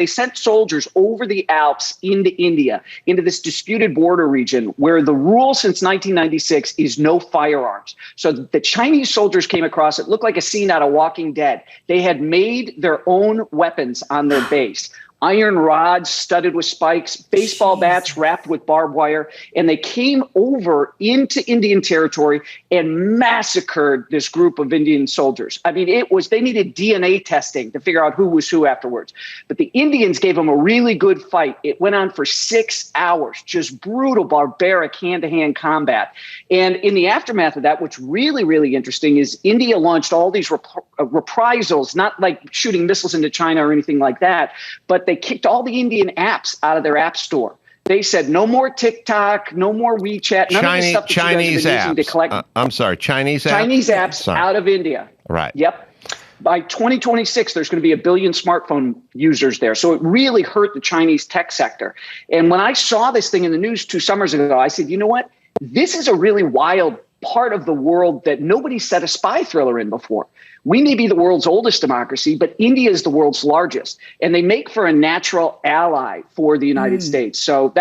sent soldiers over the Alps into India, into this disputed border region where the rule since 1996 is no firearms. So the Chinese soldiers came across, it looked like a scene out of Walking Dead. They had made their own weapons on their base. Iron rods studded with spikes, baseball bats wrapped with barbed wire, and they came over into Indian territory and massacred this group of Indian soldiers. I mean, they needed DNA testing to figure out who was who afterwards. But the Indians gave them a really good fight. It went on for 6 hours, just brutal, barbaric hand-to-hand combat. And in the aftermath of that, what's really, really interesting is India launched all these reprisals, not like shooting missiles into China or anything like that, but they kicked all the Indian apps out of their app store. They said no more TikTok, no more WeChat, none of the stuff that Chinese you guys have been apps. using to collect. I'm sorry, Chinese apps? Chinese apps out of India. Right. Yep. By 2026, there's going to be 1 billion smartphone users there. So it really hurt the Chinese tech sector. And when I saw this thing in the news 2 summers ago, I said, you know what? This is a really wild part of the world that nobody set a spy thriller in before. We may be the world's oldest democracy, but India is the world's largest, and they make for a natural ally for the United States. So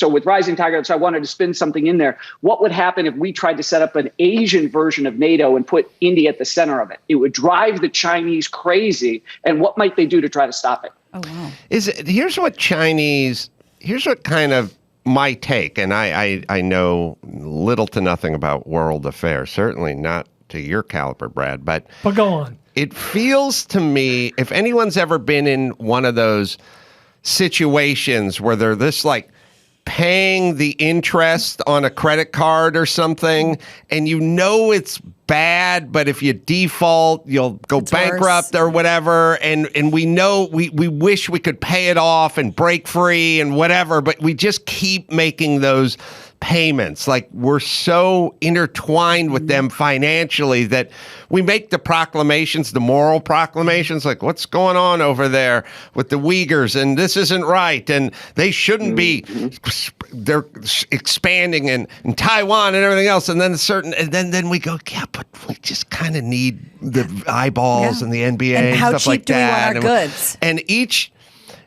with Rising Tiger, so I wanted to spin something in there. What would happen if we tried to set up an Asian version of NATO and put India at the center of it? It would drive the Chinese crazy, and what might they do to try to stop it? Oh, wow. Here's what kind of my take, and I know little to nothing about world affairs, certainly not to your caliber, Brad, but go on. It feels to me, if anyone's ever been in one of those situations where they're this like paying the interest on a credit card or something, and you know it's bad, but if you default, you'll go bankrupt or whatever, and we know we wish we could pay it off and break free and whatever, but we just keep making those payments. Like, we're so intertwined with them financially that we make the proclamations, the moral proclamations, like what's going on over there with the Uyghurs, and this isn't right, and they shouldn't be, they're expanding in Taiwan and everything else, and then we go, yeah, but we just kind of need the eyeballs and the NBA and stuff like that. And how cheap do we want our goods?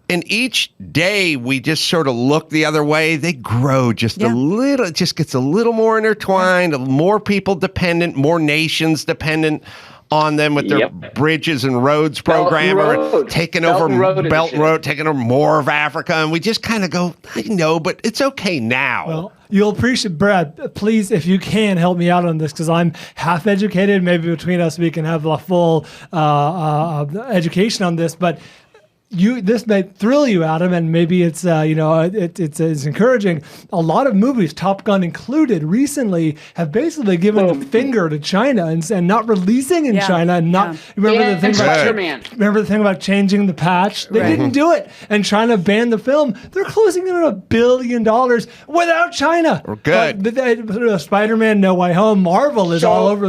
And each day we just sort of look the other way. They grow just a little. It just gets a little more intertwined, more people dependent, more nations dependent on them with their bridges and roads program, or taking over Belt and Road, taking over more of Africa. And we just kind of go, I know, but it's okay now. Well, you'll appreciate, Brad, please, if you can, help me out on this, because I'm half educated. Maybe between us we can have a full education on this, but this may thrill you, Adam, and maybe it's it's encouraging. A lot of movies, Top Gun included, recently have basically given the finger to China and not releasing in China, and not remember the thing about changing the patch. They didn't do it, and China banned the film. They're closing in on $1 billion without China. We're good. Spider-Man: No Way Home, Marvel is all over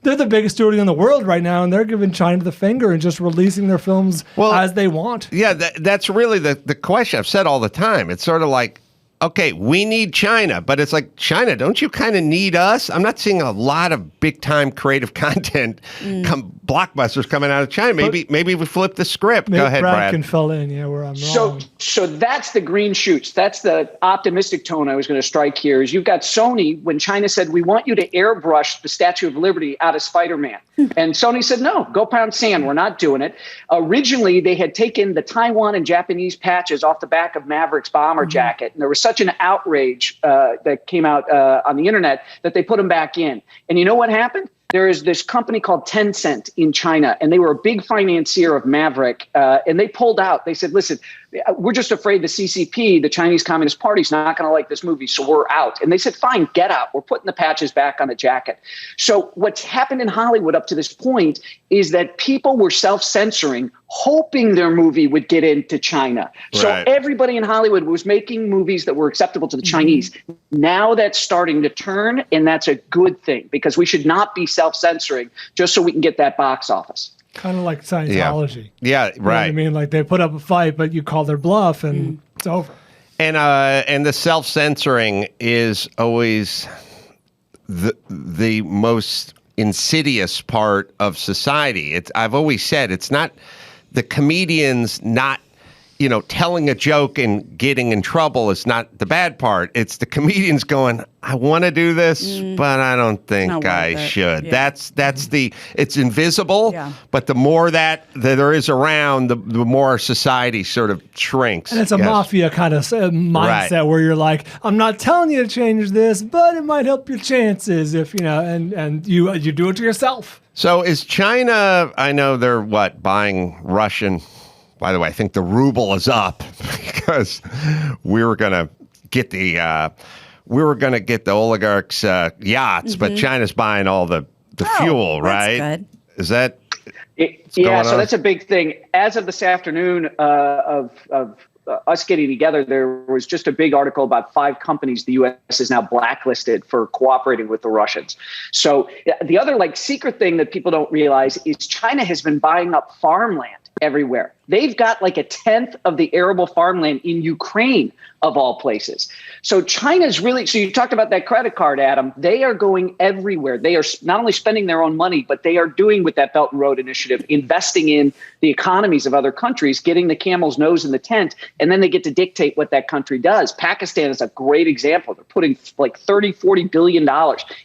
they're the biggest studio in the world right now, and they're giving China the finger and just releasing their films as they want. Yeah, that's really the question I've said all the time. It's sort of like, okay, we need China, but it's like, China, don't you kind of need us? I'm not seeing a lot of big-time creative content, blockbusters coming out of China. Maybe we flip the script. Go ahead, Brad. Can fill in, where I'm wrong. So that's the green shoots. That's the optimistic tone I was going to strike here. Is you've got Sony, when China said, we want you to airbrush the Statue of Liberty out of Spider-Man. And Sony said, no, go pound sand. We're not doing it. Originally, they had taken the Taiwan and Japanese patches off the back of Maverick's bomber jacket, and there was such an outrage that came out on the internet that they put them back in. And you know what happened? There is this company called Tencent in China, and they were a big financier of Maverick, and they pulled out. They said, listen, we're just afraid the CCP, the Chinese Communist Party, is not going to like this movie, so we're out. And they said, fine, get out. We're putting the patches back on the jacket. So what's happened in Hollywood up to this point is that people were self-censoring, hoping their movie would get into China. So everybody in Hollywood was making movies that were acceptable to the Chinese. Now that's starting to turn, and that's a good thing, because we should not be self-censoring just so we can get that box office. Kind of like Scientology. Yeah, right. You know what I mean, like they put up a fight, but you call their bluff, and it's over. And the self-censoring is always the most insidious part of society. I've always said it's not the comedians not telling a joke and getting in trouble is not the bad part. It's the comedians going, I want to do this, but I don't think I should. Yeah. That's it's invisible, but the more that there is around, the more our society sort of shrinks. And it's a mafia kind of mindset where you're like, I'm not telling you to change this, but it might help your chances if, and you do it to yourself. So is China, I know they're buying Russian. By the way, I think the ruble is up because we were going to get the oligarchs' yachts, but China's buying all the fuel, right? That's good. Is that? So that's a big thing. As of this afternoon, of us getting together, there was just a big article about 5 companies the U.S. is now blacklisted for cooperating with the Russians. So the other secret thing that people don't realize is China has been buying up farmland everywhere. They've got 1/10 of the arable farmland in Ukraine, of all places. So China's really, so you talked about that credit card, Adam. They are going everywhere. They are not only spending their own money, but they are doing with that Belt and Road Initiative, investing in the economies of other countries, getting the camel's nose in the tent, and then they get to dictate what that country does. Pakistan is a great example. They're putting $30-40 billion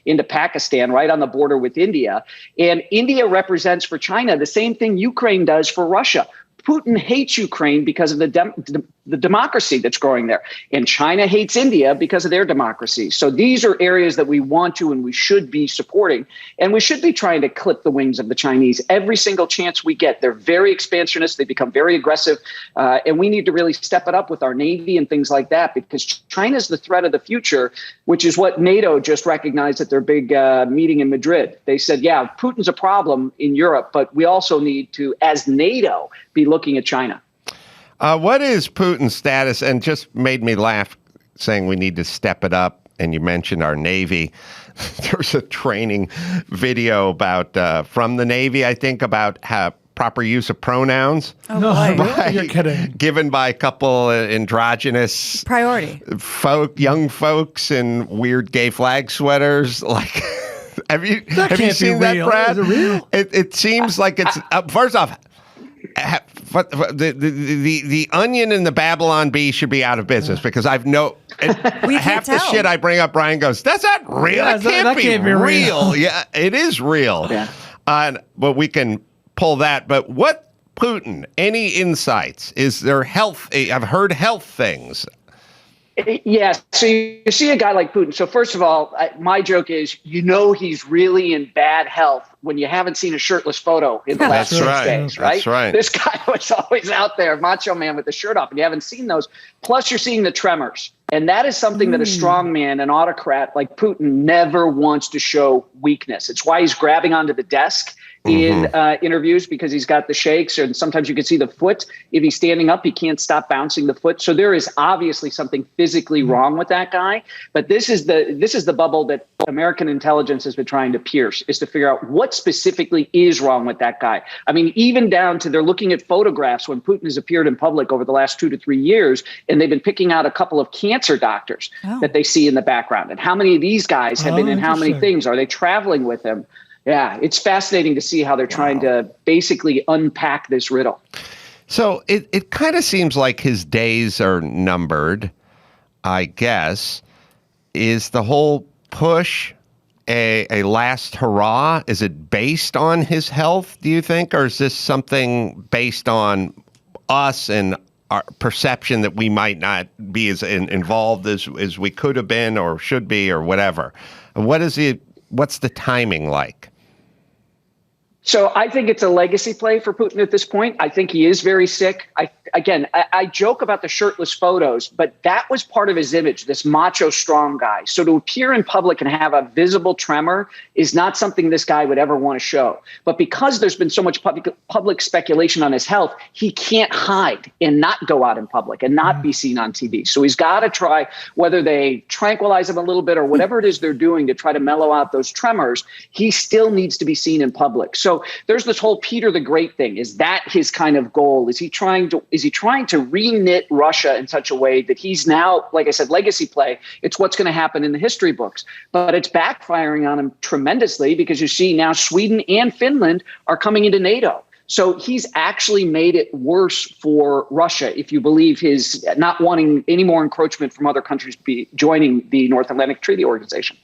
into Pakistan, right on the border with India. And India represents for China the same thing Ukraine does for Russia. Putin hates Ukraine because of the democracy that's growing there. And China hates India because of their democracy. So these are areas that we want to and we should be supporting. And we should be trying to clip the wings of the Chinese every single chance we get. They're very expansionist. They become very aggressive. And we need to really step it up with our Navy and things like that, because China's the threat of the future, which is what NATO just recognized at their big meeting in Madrid. They said, yeah, Putin's a problem in Europe, but we also need to, as NATO, be looking at China. What is Putin's status? And just made me laugh saying we need to step it up. And you mentioned our Navy. There's a training video about from the Navy, I think, about how proper use of pronouns. Oh, boy. You're kidding. Given by a couple androgynous young folks in weird gay flag sweaters. Like, have you seen that, Brad? Is it real? It seems like it's first off. The Onion and the Babylon Bee should be out of business because half the shit I bring up, Brian goes, "That's not real. Yeah, that can't be real." Yeah, it is real. Yeah, but we can pull that. But what Putin? Any insights? Is there health? I've heard health things. Yeah. So you see a guy like Putin. So first of all, my joke is, he's really in bad health when you haven't seen a shirtless photo in the last 6 days, right? That's right. This guy was always out there, macho man with the shirt off, and you haven't seen those. Plus, you're seeing the tremors. And that is something that a strong man, an autocrat like Putin, never wants to show weakness. It's why he's grabbing onto the desk in interviews, because he's got the shakes, and sometimes you can see the foot. If he's standing up, he can't stop bouncing the foot. So there is obviously something physically wrong with that guy. But this is the bubble that American intelligence has been trying to pierce, is to figure out what specifically is wrong with that guy. I mean, even down to they're looking at photographs when Putin has appeared in public over the last 2 to 3 years, and they've been picking out a couple of cancer doctors that they see in the background. And how many of these guys have been in how many things? Are they traveling with him? Yeah, it's fascinating to see how they're trying to basically unpack this riddle. So it kind of seems like his days are numbered, I guess. Is the whole push a last hurrah? Is it based on his health, do you think? Or is this something based on us and our perception that we might not be as involved as we could have been or should be or whatever? What's the timing like? So I think it's a legacy play for Putin at this point. I think he is very sick. I joke about the shirtless photos, but that was part of his image, this macho, strong guy. So to appear in public and have a visible tremor is not something this guy would ever want to show. But because there's been so much public speculation on his health, he can't hide and not go out in public and not be seen on TV. So he's got to try, whether they tranquilize him a little bit or whatever it is they're doing to try to mellow out those tremors, he still needs to be seen in public. So there's this whole Peter the Great thing. Is that his kind of goal? Is he trying to re-knit Russia in such a way that he's now, like I said, legacy play? It's what's going to happen in the history books. But it's backfiring on him tremendously, because you see now Sweden and Finland are coming into NATO. So he's actually made it worse for Russia, if you believe his not wanting any more encroachment from other countries joining the North Atlantic Treaty Organization.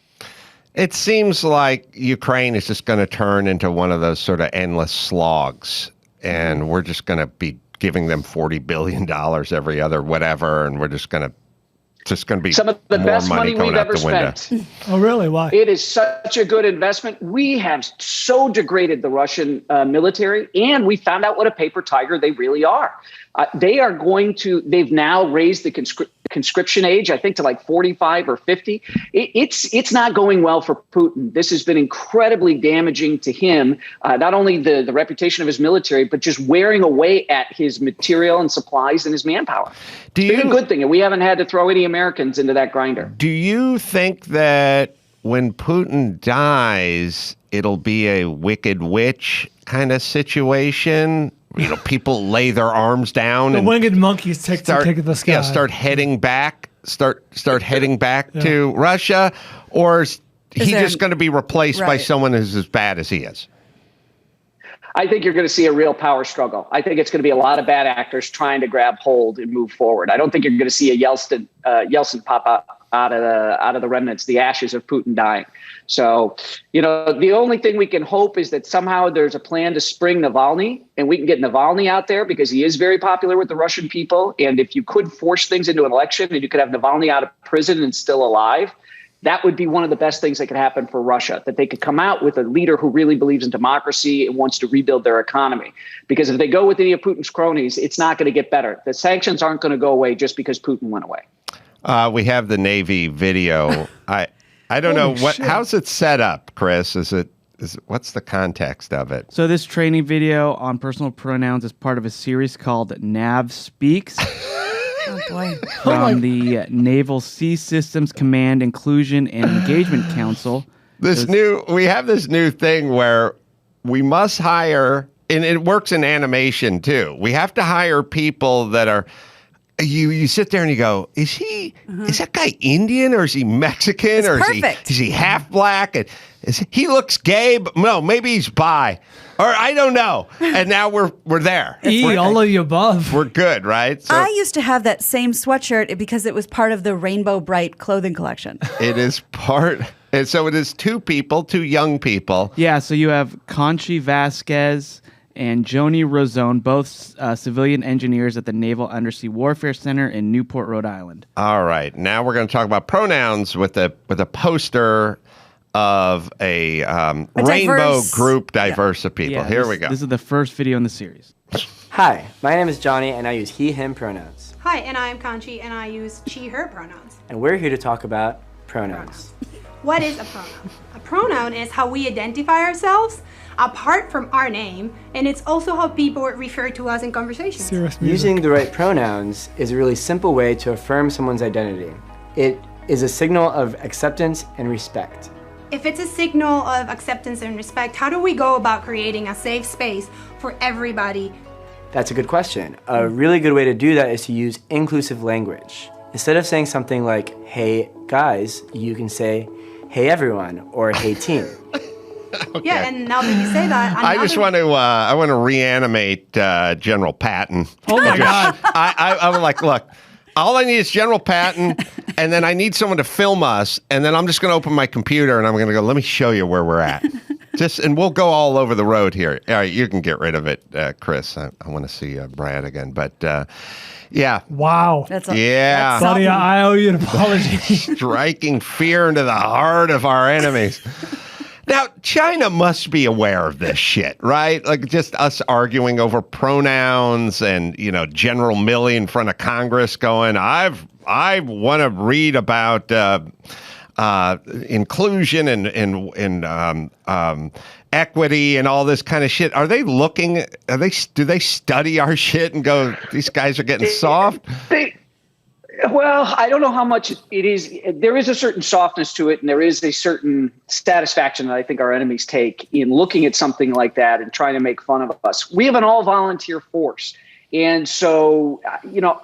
It seems like Ukraine is just going to turn into one of those sort of endless slogs, and we're just going to be giving them $40 billion every other whatever, and we're just going to be some of the best money we've ever spent. Oh, really? Why? It is such a good investment. We have so degraded the Russian military, and we found out what a paper tiger they really are. They've now raised the conscription age, I think, to like 45 or 50. It's not going well for Putin. This has been incredibly damaging to him, not only the reputation of his military, but just wearing away at his material and supplies and his manpower. It's been a good thing, and we haven't had to throw any Americans into that grinder. Do you think that when Putin dies, it'll be a Wicked Witch kind of situation? People lay their arms down. The winged monkeys take the sky. Yeah, start heading back. Start heading back to Russia, or is he just going to be replaced by someone who's as bad as he is? I think you're going to see a real power struggle. I think it's going to be a lot of bad actors trying to grab hold and move forward. I don't think you're going to see a Yeltsin pop up. out of the remnants, the ashes of Putin dying. So, the only thing we can hope is that somehow there's a plan to spring Navalny, and we can get Navalny out there because he is very popular with the Russian people. And if you could force things into an election and you could have Navalny out of prison and still alive, that would be one of the best things that could happen for Russia, that they could come out with a leader who really believes in democracy and wants to rebuild their economy. Because if they go with any of Putin's cronies, it's not going to get better. The sanctions aren't going to go away just because Putin went away. We have the Navy video. I don't know how's it set up, Chris? What's the context of it? So this training video on personal pronouns is part of a series called Nav Speaks. Oh boy. From the Naval Sea Systems Command Inclusion and Engagement Council. We have this new thing where we must hire, and it works in animation too. We have to hire people that are. You sit there and you go, is that guy Indian or is he Mexican or is he half black? And he looks gay, but no, maybe he's bi, or I don't know. And now we're there. All of the above. We're good, right? So, I used to have that same sweatshirt because it was part of the Rainbow Bright clothing collection. It is part, and so it is two young people. Yeah, so you have Conchi Vasquez and Joni Rozone, both civilian engineers at the Naval Undersea Warfare Center in Newport, Rhode Island. All right. Now we're going to talk about pronouns with a poster of a rainbow group diverse of people. Here we go. This is the first video in the series. Hi, my name is Johnny, and I use he, him pronouns. Hi, and I'm Conchi, and I use she, her pronouns. And we're here to talk about pronouns. What is a pronoun? A pronoun is how we identify ourselves apart from our name, and it's also how people refer to us in conversations. Using the right pronouns is a really simple way to affirm someone's identity. It is a signal of acceptance and respect. If it's a signal of acceptance and respect, how do we go about creating a safe space for everybody? That's a good question. A really good way to do that is to use inclusive language. Instead of saying something like, hey guys, you can say, hey everyone, or hey team. Okay. Yeah, and now that you say that, I just want to reanimate General Patton. Oh my God! I was like, look, all I need is General Patton, and then I need someone to film us, and then I'm just going to open my computer and I'm going to go. Let me show you where we're at. And we'll go all over the road here. All right, you can get rid of it, Chris. I want to see Brad again, but. Yeah. Wow. Yeah. Buddy, I owe you an apology. Striking fear into the heart of our enemies. Now, China must be aware of this shit, right? Like just us arguing over pronouns and, General Milley in front of Congress going, I want to read about inclusion and equity and all this kind of shit. Are they looking? Do they study our shit and go, these guys are getting soft? Well, I don't know how much it is. There is a certain softness to it, and there is a certain satisfaction that I think our enemies take in looking at something like that and trying to make fun of us. We have an all-volunteer force. And so,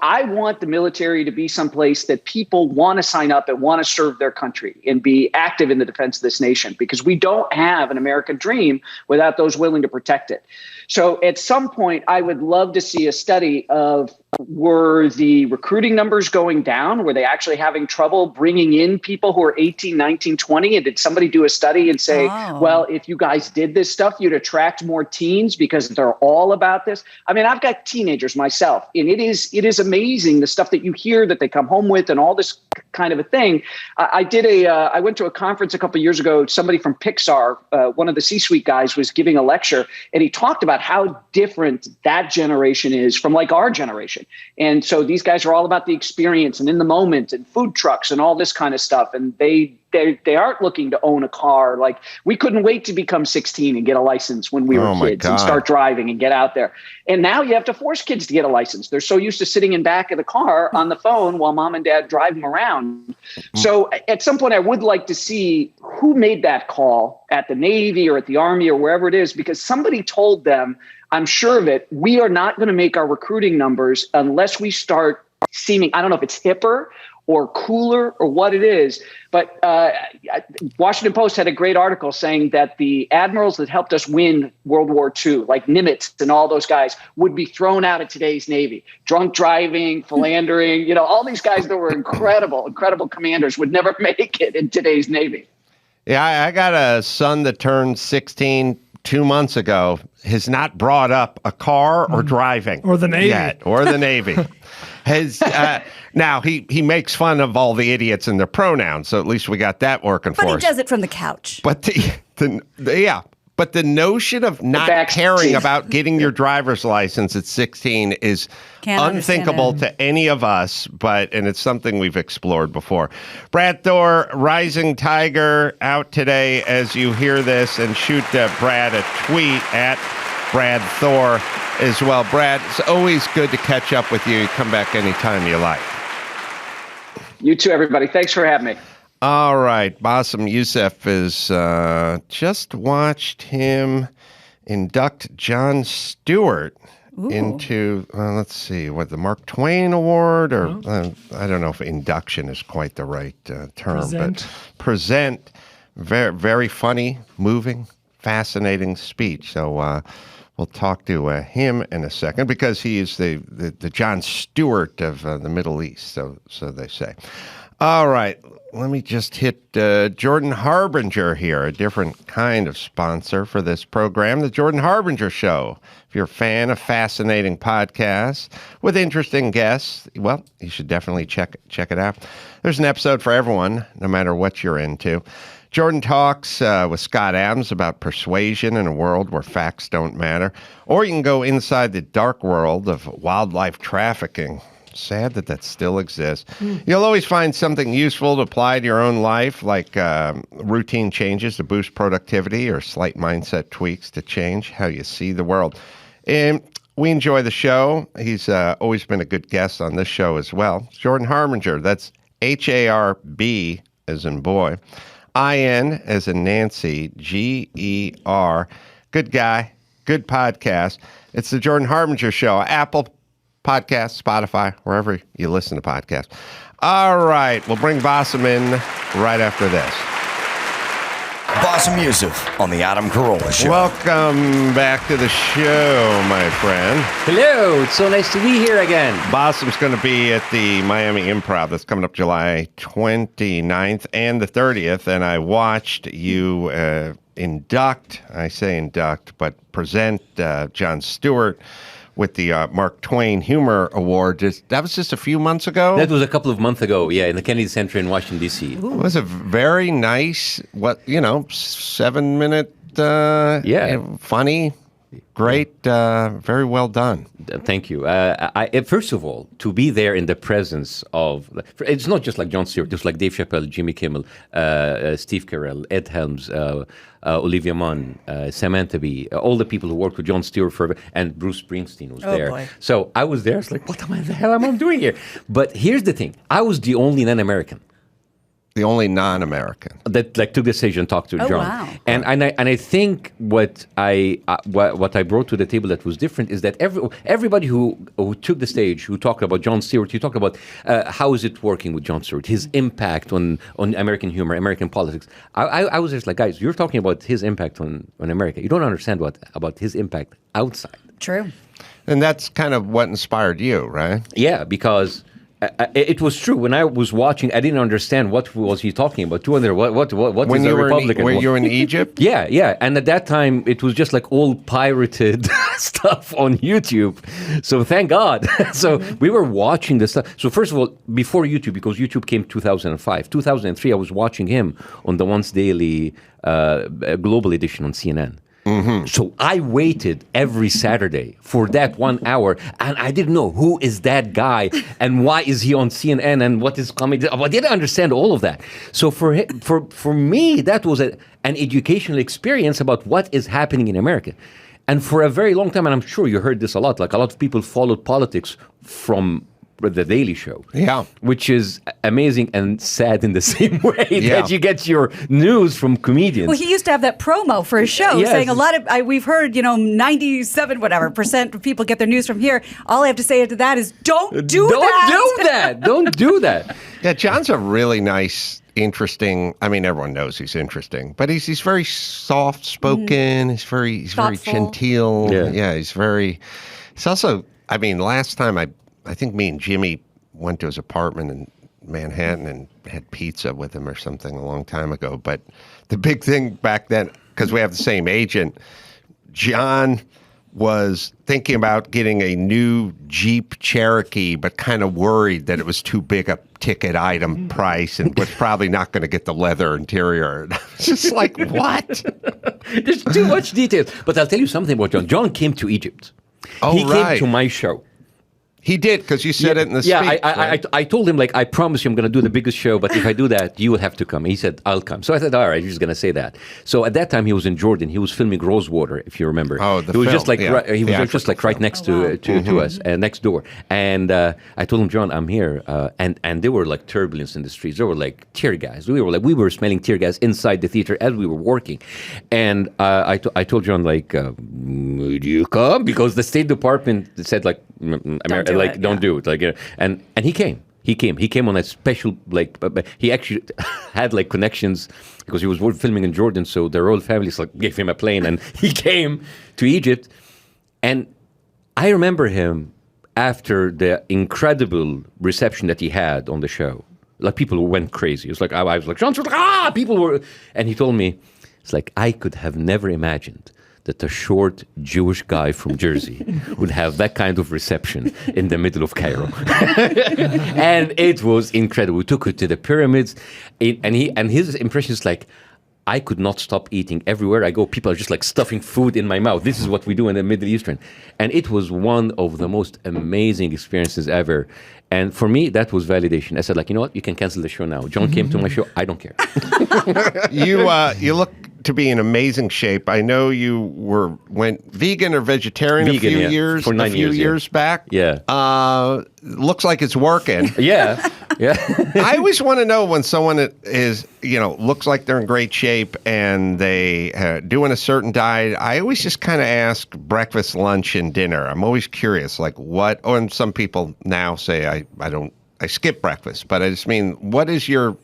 I want the military to be someplace that people want to sign up and want to serve their country and be active in the defense of this nation, because we don't have an American dream without those willing to protect it. So at some point, I would love to see a study of, were the recruiting numbers going down? Were they actually having trouble bringing in people who are 18, 19, 20? And did somebody do a study and say, well, if you guys did this stuff, you'd attract more teens because they're all about this? I mean, I've got teenagers myself, and it is amazing the stuff that you hear that they come home with and all this kind of a thing. I went to a conference a couple of years ago. Somebody from Pixar, one of the C-suite guys, was giving a lecture, and he talked about how different that generation is from like our generation. And so these guys are all about the experience and in the moment and food trucks and all this kind of stuff. And they aren't looking to own a car. Like, we couldn't wait to become 16 and get a license when we were kids and start driving and get out there. And now you have to force kids to get a license. They're so used to sitting in back of the car on the phone while mom and dad drive them around. So at some point, I would like to see who made that call at the Navy or at the Army or wherever it is, because somebody told them, I'm sure of it, we are not going to make our recruiting numbers unless we start seeming, I don't know if it's hipper or cooler or what it is. But Washington Post had a great article saying that the admirals that helped us win World War II, like Nimitz and all those guys, would be thrown out of today's Navy. Drunk driving, philandering, all these guys that were incredible commanders would never make it in today's Navy. Yeah, I got a son that turned 16 2 months ago, has not brought up a car or driving. Or the Navy. Yet, or the Navy. Now, he makes fun of all the idiots and their pronouns, so at least we got that working for us. But he does it from the couch. But But the notion of not caring about getting your driver's license at 16 is unthinkable to any of us, and it's something we've explored before. Brad Thor, Rising Tiger, out today as you hear this, and shoot Brad a tweet at Brad Thor as well. Brad, it's always good to catch up with you. Come back anytime you like. You too, everybody. Thanks for having me. All right. Bassem Youssef is just watched him induct Jon Stewart into, let's see, the Mark Twain Award, or I don't know if induction is quite the right term, but present. Very, very funny, moving, fascinating speech. So we'll talk to him in a second, because he is the Jon Stewart of the Middle East, so they say. All right. Let me just hit Jordan Harbinger here, a different kind of sponsor for this program, The Jordan Harbinger Show. If you're a fan of fascinating podcasts with interesting guests, well, you should definitely check it out. There's an episode for everyone, no matter what you're into. Jordan talks with Scott Adams about persuasion in a world where facts don't matter. Or you can go inside the dark world of wildlife trafficking. Sad that still exists. You'll always find something useful to apply to your own life, like routine changes to boost productivity or slight mindset tweaks to change how you see the world. And we enjoy the show. He's always been a good guest on this show as well. Jordan Harbinger, that's Harb as in boy, IN as in Nancy, GER. Good guy, good podcast. It's the Jordan Harbinger Show. Apple Podcast, Spotify, wherever you listen to podcasts. All right, we'll bring Bassem in right after this. Bassem Youssef on the Adam Carolla Show. Welcome back to the show, my friend. Hello, it's so nice to be here again. Bassem's going to be at the Miami Improv. That's coming up July 29th and the 30th, and I watched you induct, but present Jon Stewart with the Mark Twain Humor Award. That was just a few months ago? That was a couple of months ago, yeah, in the Kennedy Center in Washington, D.C. It was a very nice, 7-minute, funny, great, very well done. Thank you. First of all, to be there in the presence of, it's not just like Jon Stewart, it's like Dave Chappelle, Jimmy Kimmel, Steve Carell, Ed Helms, Olivia Munn, Samantha Bee, all the people who worked with Jon Stewart and Bruce Springsteen was there. Boy. So I was there. It's like, what the hell am I doing here? But here's the thing. I was the only non-American. The only non-American that took the stage and talked to Jon. Wow. And I think what I brought to the table that was different is that everybody who took the stage, who talked about Jon Stewart, you talked about how is it working with Jon Stewart, his impact on American humor, American politics. I was just like, guys, you're talking about his impact on America. You don't understand about his impact outside. True. And that's kind of what inspired you, right? Yeah, because it was true. When I was watching, I didn't understand what was he talking about. What when is a Republican? Were you in Egypt? Yeah. And at that time, it was just like all pirated stuff on YouTube. So thank God. So we were watching this stuff. So first of all, before YouTube, because YouTube came 2005, 2003, I was watching him on the Once Daily Global Edition on CNN. Mm-hmm. So I waited every Saturday for that 1 hour, and I didn't know who is that guy and why is he on CNN and what is coming. I didn't understand all of that. So for me, that was an educational experience about what is happening in America. And for a very long time, and I'm sure you heard this a lot, like a lot of people followed politics from the Daily Show. Yeah. Which is amazing and sad in the same way Yeah. that you get your news from comedians. Well, he used to have that promo for his show Yes. saying a lot of, we've heard, 97 whatever percent of people get their news from here. All I have to say to that is don't do that. Don't do that. Don't do that. Yeah, John's a really nice, interesting. I mean, everyone knows he's interesting, but he's very soft spoken. He's very Thoughtful. genteel. Yeah. He's also. I mean, last time I think me and Jimmy went to his apartment in Manhattan and had pizza with him or something a long time ago. But the big thing back then, because we have the same agent, John was thinking about getting a new Jeep Cherokee, but kind of worried that it was too big a ticket item price and was probably not going to get the leather interior. It's just like, what? There's too much detail. But I'll tell you something about John. John came to Egypt. Oh, he right. came to my show. He did, because you said it in the speech. Yeah, right? I told him, like, I promise you I'm going to do the biggest show, but if I do that, you will have to come. He said, I'll come. So I said, all right, he's going to say that. So at that time, he was in Jordan. He was filming Rosewater, if you remember. Oh, the He was film, just like, yeah. right, he was The just like African right next to us, next door. And I told him, John, I'm here. And there were like turbulence in the streets. There were like tear gas. We were smelling tear gas inside the theater as we were working. And I told John, like, do you come? Because the State Department said, like, don't do it. Like, and he came. He came on a special, like, he actually had like connections because he was filming in Jordan. So the royal family gave him a plane and he came to Egypt. And I remember him after the incredible reception that he had on the show. Like, people went crazy. It was like, I was like, Jon Stewart, people were, and he told me, it's like, I could have never imagined that a short Jewish guy from Jersey would have that kind of reception in the middle of Cairo. And it was incredible. We took it to the pyramids, and his impression is like, I could not stop eating. Everywhere I go, people are just like stuffing food in my mouth. This is what we do in the Middle Eastern. And it was one of the most amazing experiences ever. And for me, that was validation. I said, like, you know what? You can cancel the show now. John came to my show. I don't care. You look to be in amazing shape. I know you went vegan or vegetarian a few years, for 9 years back. Yeah. Looks like it's working. Yeah. I always want to know when someone is, looks like they're in great shape and they doing a certain diet. I always just kind of ask breakfast, lunch, and dinner. I'm always curious, like what. Oh, and some people now say I skip breakfast, but I just mean, what is your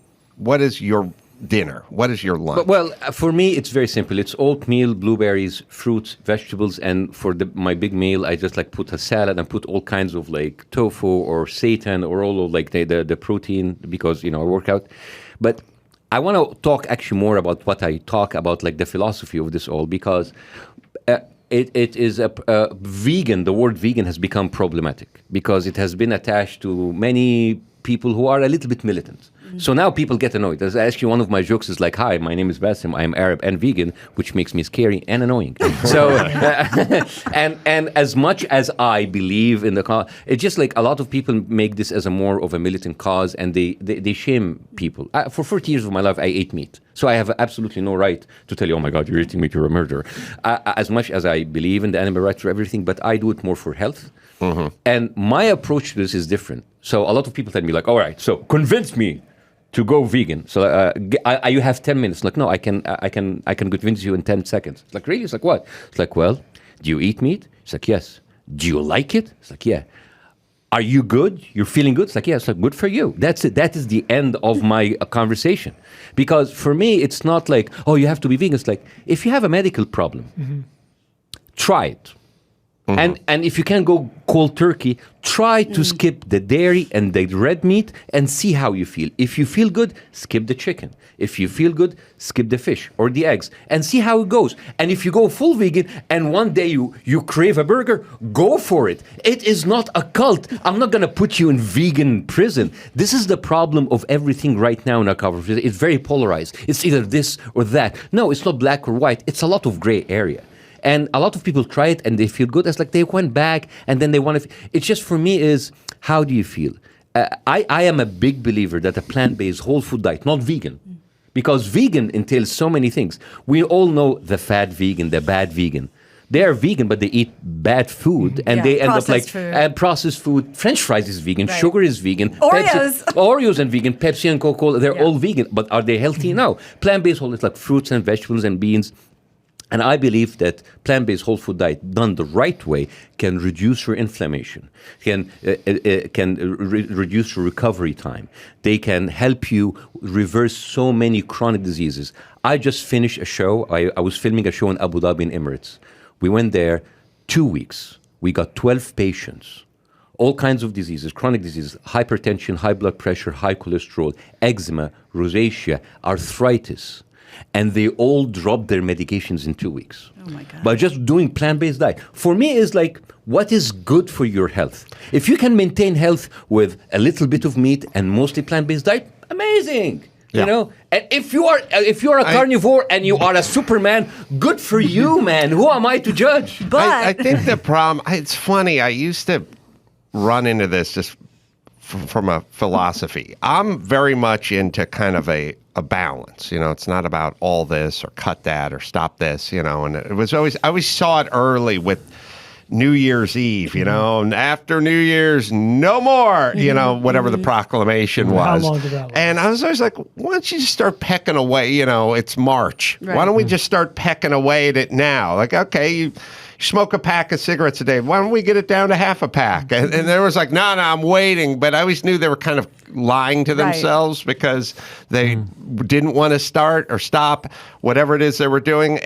dinner? What is your lunch? Well, for me, it's very simple. It's oatmeal, blueberries, fruits, vegetables, and for my big meal, I just like put a salad and put all kinds of like tofu or seitan or all of like the protein because I work out. But I want to talk actually more about what I talk about, like the philosophy of this all, because it is vegan. The word vegan has become problematic because it has been attached to many people who are a little bit militant. So now people get annoyed. There's actually one of my jokes is like, hi, my name is Bassem. I'm Arab and vegan, which makes me scary and annoying. So, and as much as I believe in the cause, it's just like a lot of people make this as a more of a militant cause and they shame people. For 40 years of my life, I ate meat. So I have absolutely no right to tell you, oh my God, you're eating meat, you're a murderer. As much as I believe in the animal rights for everything, but I do it more for health. Mm-hmm. And my approach to this is different. So a lot of people tell me like, all right, so convince me to go vegan. So you have 10 minutes. Like, no, I can convince you in 10 seconds. It's like, really? It's like, what? It's like, well, do you eat meat? It's like, yes. Do you like it? It's like, yeah. Are you good? You're feeling good? It's like, yeah, it's like, good for you. That's it. That is the end of my conversation. Because for me, it's not like, oh, you have to be vegan. It's like, if you have a medical problem, try it. And if you can go cold turkey, try to skip the dairy and the red meat and see how you feel. If you feel good, skip the chicken. If you feel good, skip the fish or the eggs and see how it goes. And if you go full vegan and one day you crave a burger, go for it. It is not a cult. I'm not going to put you in vegan prison. This is the problem of everything right now in our conversation. It's very polarized. It's either this or that. No, it's not black or white. It's a lot of gray area. And a lot of people try it and they feel good. It's like they went back and then they want to. It's just for me is, how do you feel? I am a big believer that a plant-based whole food diet, not vegan, because vegan entails so many things. We all know the fat vegan, the bad vegan. They are vegan, but they eat bad food, and they end up like processed food. French fries is vegan, sugar is vegan, Oreos and vegan, Pepsi and Coca-Cola, they're all vegan, but are they healthy? No. Plant-based whole is like fruits and vegetables and beans. And I believe that plant-based whole food diet done the right way can reduce your inflammation, can reduce your recovery time. They can help you reverse so many chronic diseases. I just finished a show. I was filming a show in Abu Dhabi in Emirates. We went there 2 weeks. We got 12 patients, all kinds of diseases, chronic diseases, hypertension, high blood pressure, high cholesterol, eczema, rosacea, arthritis. And they all dropped their medications in 2 weeks. Oh my God. By just doing plant-based diet. For me, is like, what is good for your health? If you can maintain health with a little bit of meat and mostly plant-based diet, amazing. You know, and if you are a carnivore and you are a Superman, good for you, man. Who am I to judge? But I think the problem, it's funny, I used to run into this just from a philosophy. I'm very much into kind of a balance. You know, it's not about all this or cut that or stop this, you know, and it was always, I always saw it early with New Year's Eve, you know, and after New Year's, no more, you know, whatever the proclamation was. How long did that last? And I was always like, why don't you just start pecking away? You know, it's March. Right. Why don't we just start pecking away at it now? Like, okay, you smoke a pack of cigarettes a day. Why don't we get it down to half a pack? And there was like, no, I'm waiting. But I always knew they were kind of lying to themselves because they didn't want to start or stop whatever it is they were doing.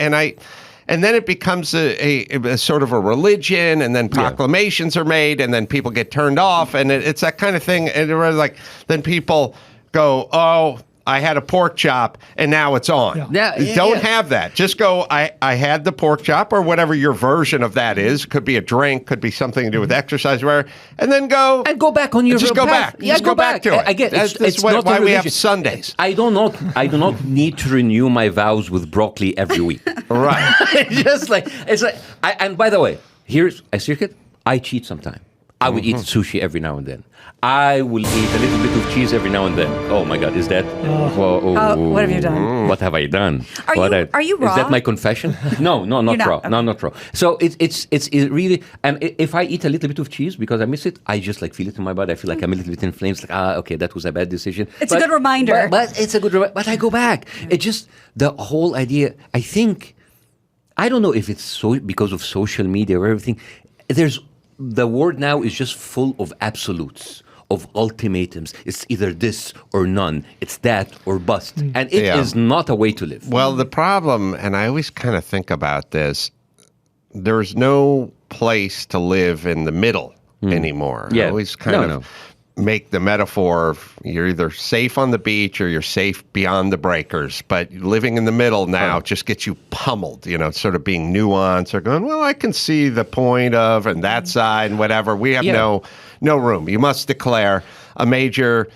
And then it becomes a sort of a religion, and then proclamations are made, and then people get turned off, and it's that kind of thing. And it was like, then people go, oh, I had a pork chop, and now it's on. Don't have that. Just go, I had the pork chop, or whatever your version of that is. Could be a drink, could be something to do with exercise, whatever. And then go. And go back on your just real go path. back. Just go back to it. Again, that's why we have Sundays. I do not need to renew my vows with broccoli every week. Right. And by the way, here's a secret. I cheat sometimes. I would eat sushi every now and then. I will eat a little bit of cheese every now and then. Oh my God, is that? what have you done? What have I done? Are you raw? Is that my confession? No, not raw. Okay. No, not raw. So it's really. And if I eat a little bit of cheese because I miss it, I just like feel it in my body. I feel like I'm a little bit inflamed. It's like okay, that was a bad decision. It's a good reminder. But it's a good reminder. But I go back. It just the whole idea. I think I don't know if it's so because of social media or everything. The world now is just full of absolutes, of ultimatums. It's either this or none. It's that or bust. And it is not a way to live. Well, the problem, and I always kind of think about this, there's no place to live in the middle anymore. I always kind of make the metaphor of you're either safe on the beach or you're safe beyond the breakers. But living in the middle now just gets you pummeled, you know, sort of being nuanced or going, well, I can see the point of and that side and whatever. We have no room. You must declare a major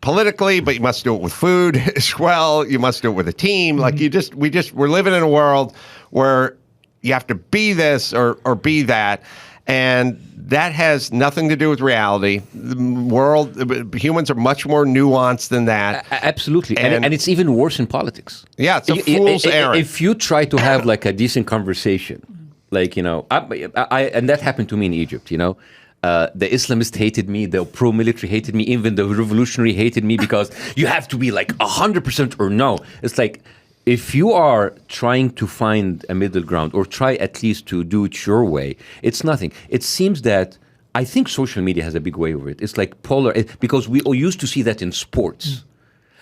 politically, but you must do it with food as well. You must do it with a team. Like we're living in a world where you have to be this or be that. And that has nothing to do with reality. Humans are much more nuanced than that. Absolutely. And it's even worse in politics. Yeah, it's a fool's errand. If you try to have like a decent conversation, like, you know, and that happened to me in Egypt, you know. The Islamists hated me, the pro-military hated me, even the revolutionary hated me because you have to be like 100% or no. It's like, if you are trying to find a middle ground or try at least to do it your way, it's nothing. It seems that I think social media has a big way over it. It's like polar, because we all used to see that in sports.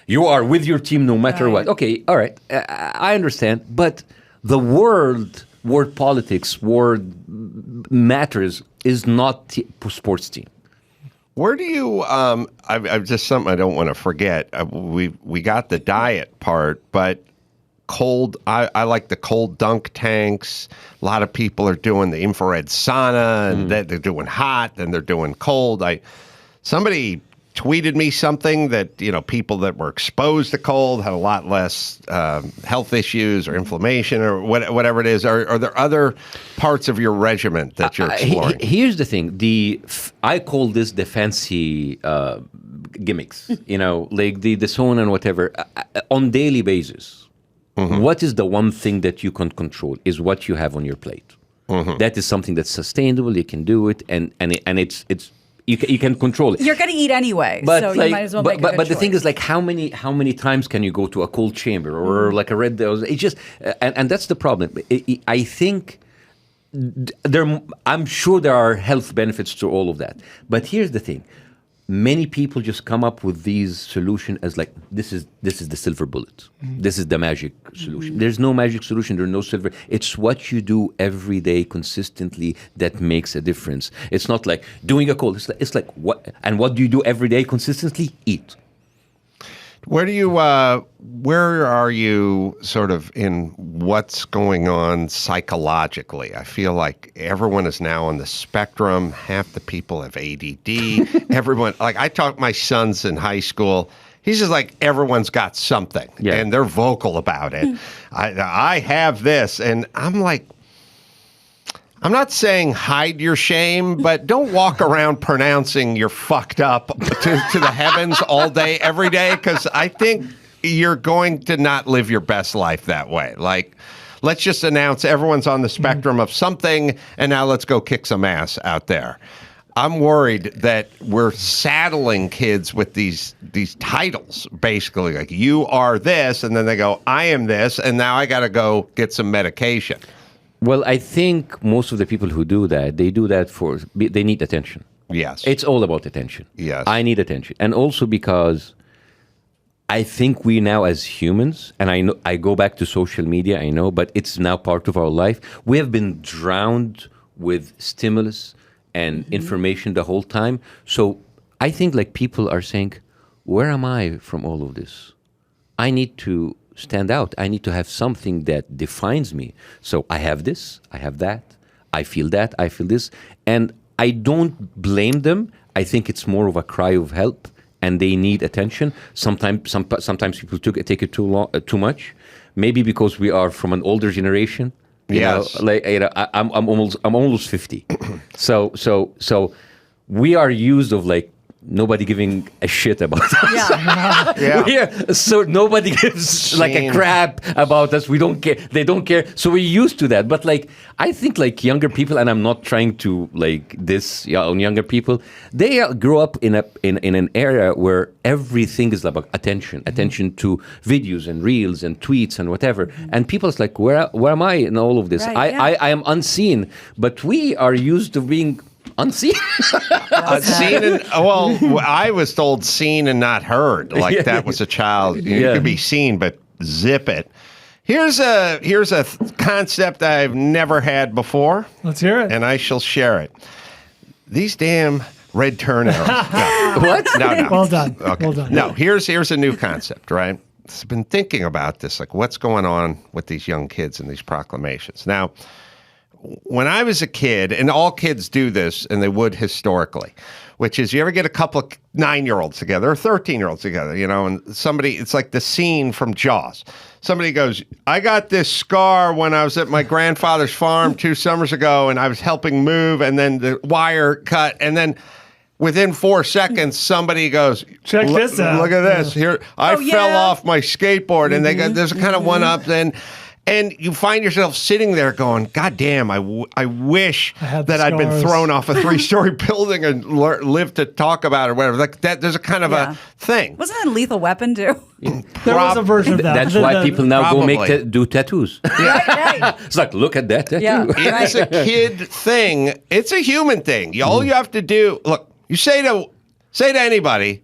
You are with your team no matter what. Okay, all right, I understand. But the world politics, world matters is not sports team. Where do you? I've just something I don't want to forget. We got the diet part, but cold. I like the cold dunk tanks. A lot of people are doing the infrared sauna, and they're doing hot, and they're doing cold. Somebody tweeted me something that, you know, people that were exposed to cold had a lot less health issues or inflammation or whatever it is. Are there other parts of your regimen that you're exploring? Here's the thing. I call this the fancy gimmicks, you know, like the sauna and whatever. On daily basis, what is the one thing that you can control is what you have on your plate. That is something that's sustainable. You can do it, and it's you can control it. You're going to eat anyway, so you might as well make a good But the thing choice. is, like, how many times can you go to a cold chamber or like a red? It's just, and that's the problem. I think I'm sure there are health benefits to all of that. But here's the thing: many people just come up with these solutions as like this is the silver bullet. This is the magic solution. There's no magic solution. There's no silver. It's what you do every day consistently that makes a difference. It's not like doing a cold. It's like what do you do every day consistently? Eat. Where are you sort of in what's going on psychologically? I feel like everyone is now on the spectrum. Half the people have ADD. Everyone, like I talk my son's in high school. He's just like, everyone's got something and they're vocal about it. I have this, and I'm like, I'm not saying hide your shame, but don't walk around pronouncing you're fucked up to the heavens all day, every day, because I think you're going to not live your best life that way. Like, let's just announce everyone's on the spectrum of something, and now let's go kick some ass out there. I'm worried that we're saddling kids with these titles, basically, like you are this, and then they go, I am this, and now I got to go get some medication. Well, I think most of the people who do that, they do that they need attention. Yes. It's all about attention. Yes. I need attention. And also because I think we now as humans, and I know I go back to social media, I know, but it's now part of our life. We have been drowned with stimulus and information the whole time. So I think like people are saying, where am I from all of this? I need to stand out. I need to have something that defines me. So I have this, I have that, I feel this. And I don't blame them. I think it's more of a cry of help, and they need attention. Sometimes people take it too much. Maybe because we are from an older generation. Yes. I'm almost 50. So we are used of like nobody giving a shit about us. So nobody gives like a crap about us. We don't care. They don't care. So we're used to that. But like, I think like younger people, and I'm not trying to like this on younger people, they grow up in an area where everything is about attention to videos and reels and tweets and whatever. And people's like, where am I in all of this? Right, I am unseen, but we are used to being unseen. Seen and I was told seen and not heard. Like that was a child. You could be seen, but zip it. Here's a concept I've never had before. Let's hear it. And I shall share it. These damn red turn arrows. No. What? No. Well done. Okay. Well done. No, here's a new concept, right? I've been thinking about this, like what's going on with these young kids and these proclamations. Now, when I was a kid, and all kids do this, and they would historically, which is you ever get a couple of 9-year-olds together or 13-year-olds together, and somebody, it's like the scene from Jaws. Somebody goes, I got this scar when I was at my grandfather's farm 2 summers ago, and I was helping move, and then the wire cut, and then within 4 seconds, somebody goes, check this out. Look at this. Here, I fell off my skateboard, and they go, there's a kind of one-up then. And you find yourself sitting there going, God damn, I wish that I'd been thrown off a 3-story building and lived to talk about it or whatever. Like that, there's a kind of a thing. Wasn't that Lethal Weapon too? There was a version of that. That's why people now go do tattoos. Right. It's like, look at that tattoo. Yeah. It's a kid thing. It's a human thing. All you have to do, look, you say to anybody,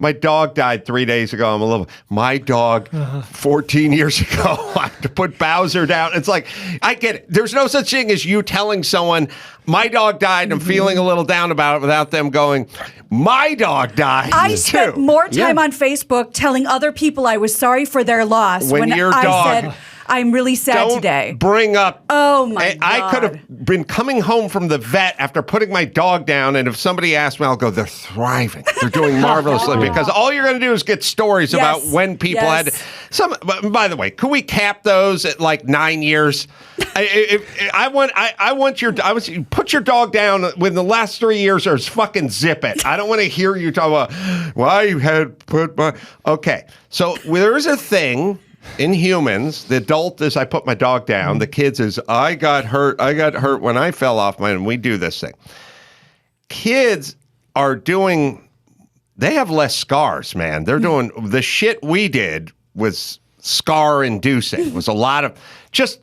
my dog died 3 days ago. My dog 14 years ago. I have to put Bowser down. It's like, I get it. There's no such thing as you telling someone, my dog died, and I'm feeling a little down about it without them going, my dog died. I spent more time on Facebook telling other people I was sorry for their loss when your I dog said, I'm really sad today. Bring up. Oh my God. I could have been coming home from the vet after putting my dog down, and if somebody asked me, I'll go, they're thriving. They're doing marvelously, because all you're going to do is get stories about when people had some. By the way, could we cap those at like 9 years? I want you put your dog down within the last 3 years, or fucking zip it. I don't want to hear you talk about why you had put my. Okay, so there is a thing in humans, the adult is I put my dog down. The kids is I got hurt when I fell off and we do this thing. Kids are doing, they have less scars, man. They're doing, the shit we did was scar-inducing. Was a lot of, just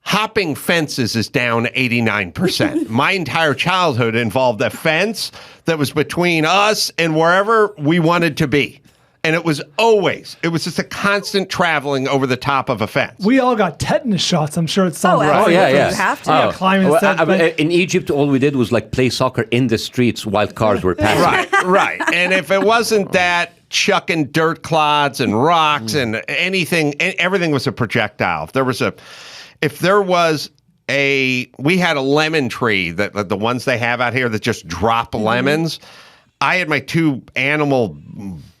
hopping fences is down 89%. My entire childhood involved a fence that was between us and wherever we wanted to be. And it was just a constant traveling over the top of a fence. We all got tetanus shots. I'm sure it's some yeah. You have to. Climbing the fence. In Egypt, all we did was like play soccer in the streets while cars were passing. Right. And if it wasn't that, chucking dirt clods and rocks and anything, everything was a projectile. We had a lemon tree that the ones they have out here that just drop lemons. I had my two animal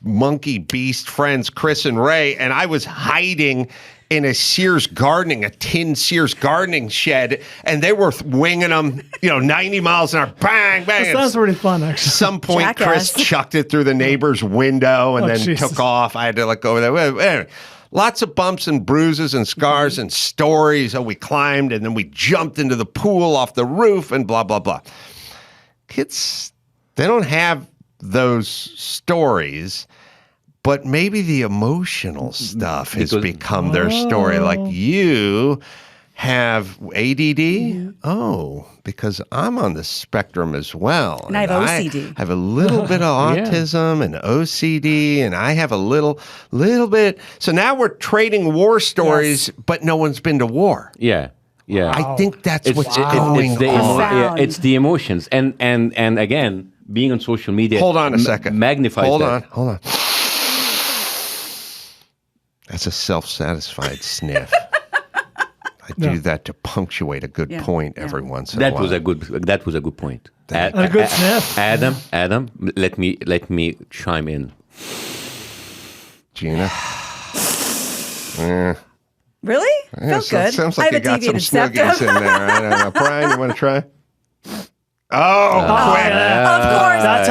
monkey beast friends, Chris and Ray, and I was hiding in a tin Sears gardening shed, and they were winging them, 90 miles an hour, bang, bang. That sounds pretty fun, actually. At some point, Jackass. Chris chucked it through the neighbor's window and then Jesus. took off. I had to go over there. Anyway, lots of bumps and bruises and scars and stories. We climbed, and then we jumped into the pool off the roof and blah, blah, blah. Kids, they don't have those stories, but maybe the emotional stuff has become their story. Like, you have ADD? Oh, because I'm on the spectrum as well. And I have OCD. I have a little bit of autism and OCD, and I have a little bit. So now we're trading war stories, but no one's been to war. Yeah. Yeah. I think that's what's going on. It's the emotions. And again, being on social media. Hold on a second. Magnifies Hold that. on. That's a self-satisfied sniff. I do that to punctuate a good point every once in a while. That was a good point. A good sniff. Adam, let me chime in. Gina. Really? Felt good. Sounds like you got some snuggies in there. I don't know. Brian, you want to try? Quick. Of course. That's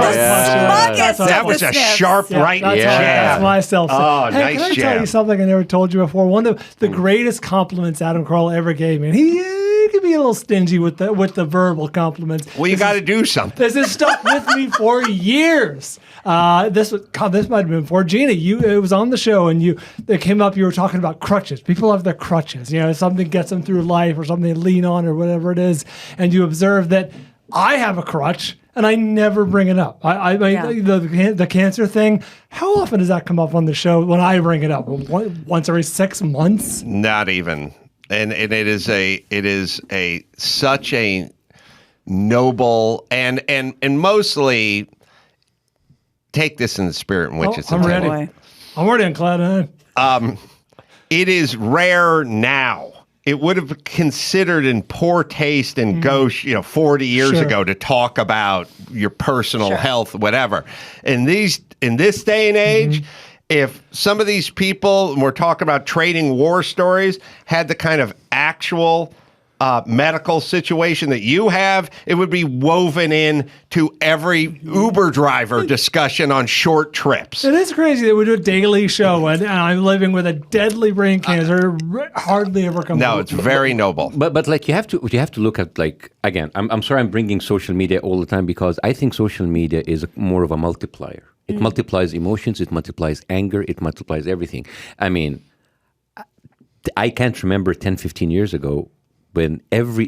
that was a sharp right jab. That's myself. Oh, hey, nice can I jab. tell you something I never told you before? One of the greatest compliments Adam Carolla ever gave me. And he can be a little stingy with the verbal compliments. Well, you got to do something. This has stuck with me for years. This might have been before Gina. It was on the show, and they came up. You were talking about crutches. People have their crutches. Something gets them through life, or something they lean on, or whatever it is. And you observe that I have a crutch, and I never bring it up. The cancer thing. How often does that come up on the show when I bring it up? Once every 6 months? Not even. And it is such a noble and mostly take this in the spirit in which it's intended. Ready. I'm already on cloud nine. It is rare now. It would have been considered in poor taste and gauche, 40 years ago to talk about your personal health, whatever. In this day and age, if some of these people, and we're talking about trading war stories, had the kind of actual medical situation that you have, it would be woven in to every Uber driver discussion on short trips. It is crazy that we do a daily show and I'm living with a deadly brain cancer. Hardly ever comes No, it's very noble. But like you have to look at, like, again, I'm sorry I'm bringing social media all the time, because I think social media is more of a multiplier. It multiplies emotions, it multiplies anger, it multiplies everything. I mean, I can't remember 10, 15 years ago when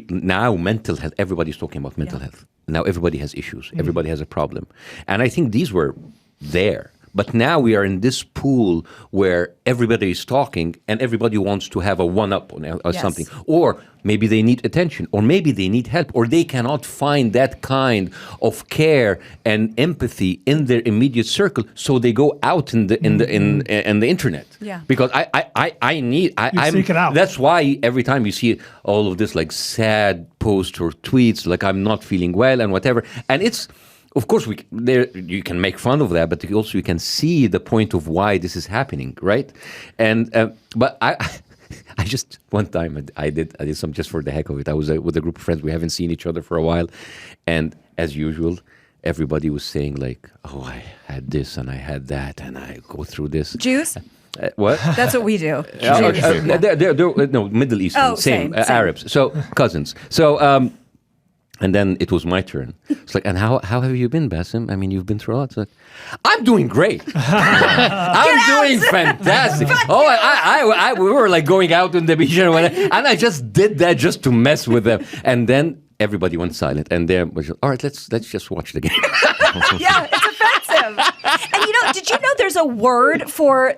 now mental health, everybody's talking about mental health. Now everybody has issues. Everybody has a problem. And I think these were there. But now we are in this pool where everybody is talking and everybody wants to have a one-up on something. Or maybe they need attention, or maybe they need help, or they cannot find that kind of care and empathy in their immediate circle, so they go out in the internet. Yeah. Because I'm seek it out. That's why every time you see all of this like sad posts or tweets, like I'm not feeling well and whatever, and it's. Of course, you can make fun of that, but also you can see the point of why this is happening, right? And but I just one time I did some just for the heck of it. I was with a group of friends. We haven't seen each other for a while, and as usual, everybody was saying like, "Oh, I had this and I had that, and I go through this." Juice? What? That's what we do. No, Middle Eastern, Oh, same, same. Arabs. So cousins. So and then it was my turn. It's like, and how have you been, Bassem? I mean, you've been through a lot. It's like, I'm doing great. I'm doing fantastic. We were like going out on the beach and I just did that just to mess with them. And then everybody went silent, and there was, all right, let's just watch the game. Yeah, it's offensive. And did you know there's a word for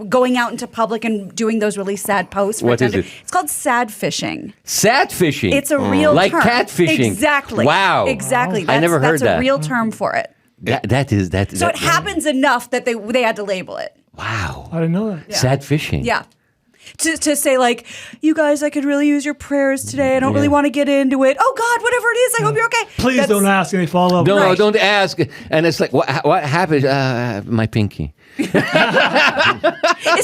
going out into public and doing those really sad posts? What is it? It's called sad fishing. Sad fishing? It's a real like term. catfishing. Exactly. Wow. Exactly. I never heard that's that. a real term for it. That is. So it happens enough that they had to label it. Wow. I didn't know that. Yeah. Sad fishing. Yeah. To say like, you guys, I could really use your prayers today. I don't really want to get into it. Oh God, whatever it is, I hope you're okay. Please don't ask any follow up. No, don't ask. And it's like, what happened? My pinky. Is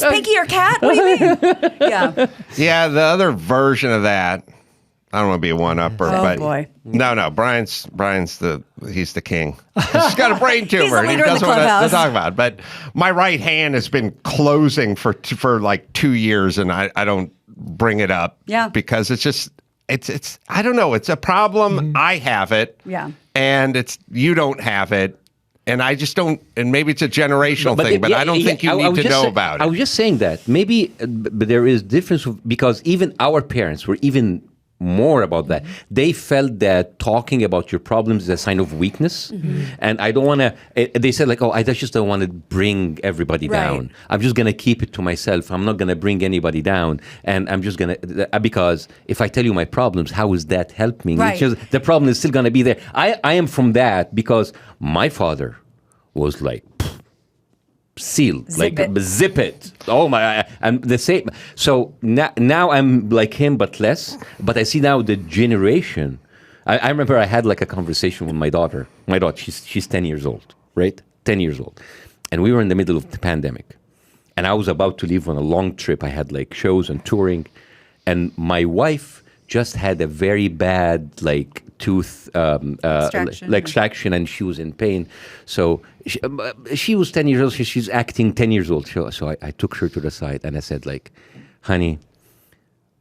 Pinky your cat? What do you mean? Yeah. Yeah, the other version of that, I don't want to be a one-upper, but boy. No, Brian's he's the king. He's got a brain tumor. He's the and he leader in the doesn't want to clubhouse. talk about it. But my right hand has been closing for like 2 years, and I don't bring it up. Yeah. Because it's I don't know. It's a problem. I have it. Yeah. And you don't have it. And I just don't, and maybe it's a generational thing, but I don't think you need to know about it. I was just saying that. Maybe but there is difference because even our parents were even more about that. They felt that talking about your problems is a sign of weakness. Mm-hmm. And I don't want to, they said like, I just don't want to bring everybody down. I'm just going to keep it to myself. I'm not going to bring anybody down. And I'm just going to, because if I tell you my problems, how is that helping? Right. It's just, the problem is still going to be there. I am from that because my father was like, seal, Zip it. Oh my! And the same. So now I'm like him, but less. But I see now the generation. I remember I had like a conversation with my daughter. My daughter, she's 10 years old, right? 10 years old, and we were in the middle of the pandemic, and I was about to leave on a long trip. I had like shows and touring, and my wife just had a very bad like tooth extraction, and she was in pain. So she was 10 years old. She's acting 10 years old. So I took her to the side and I said, like, honey,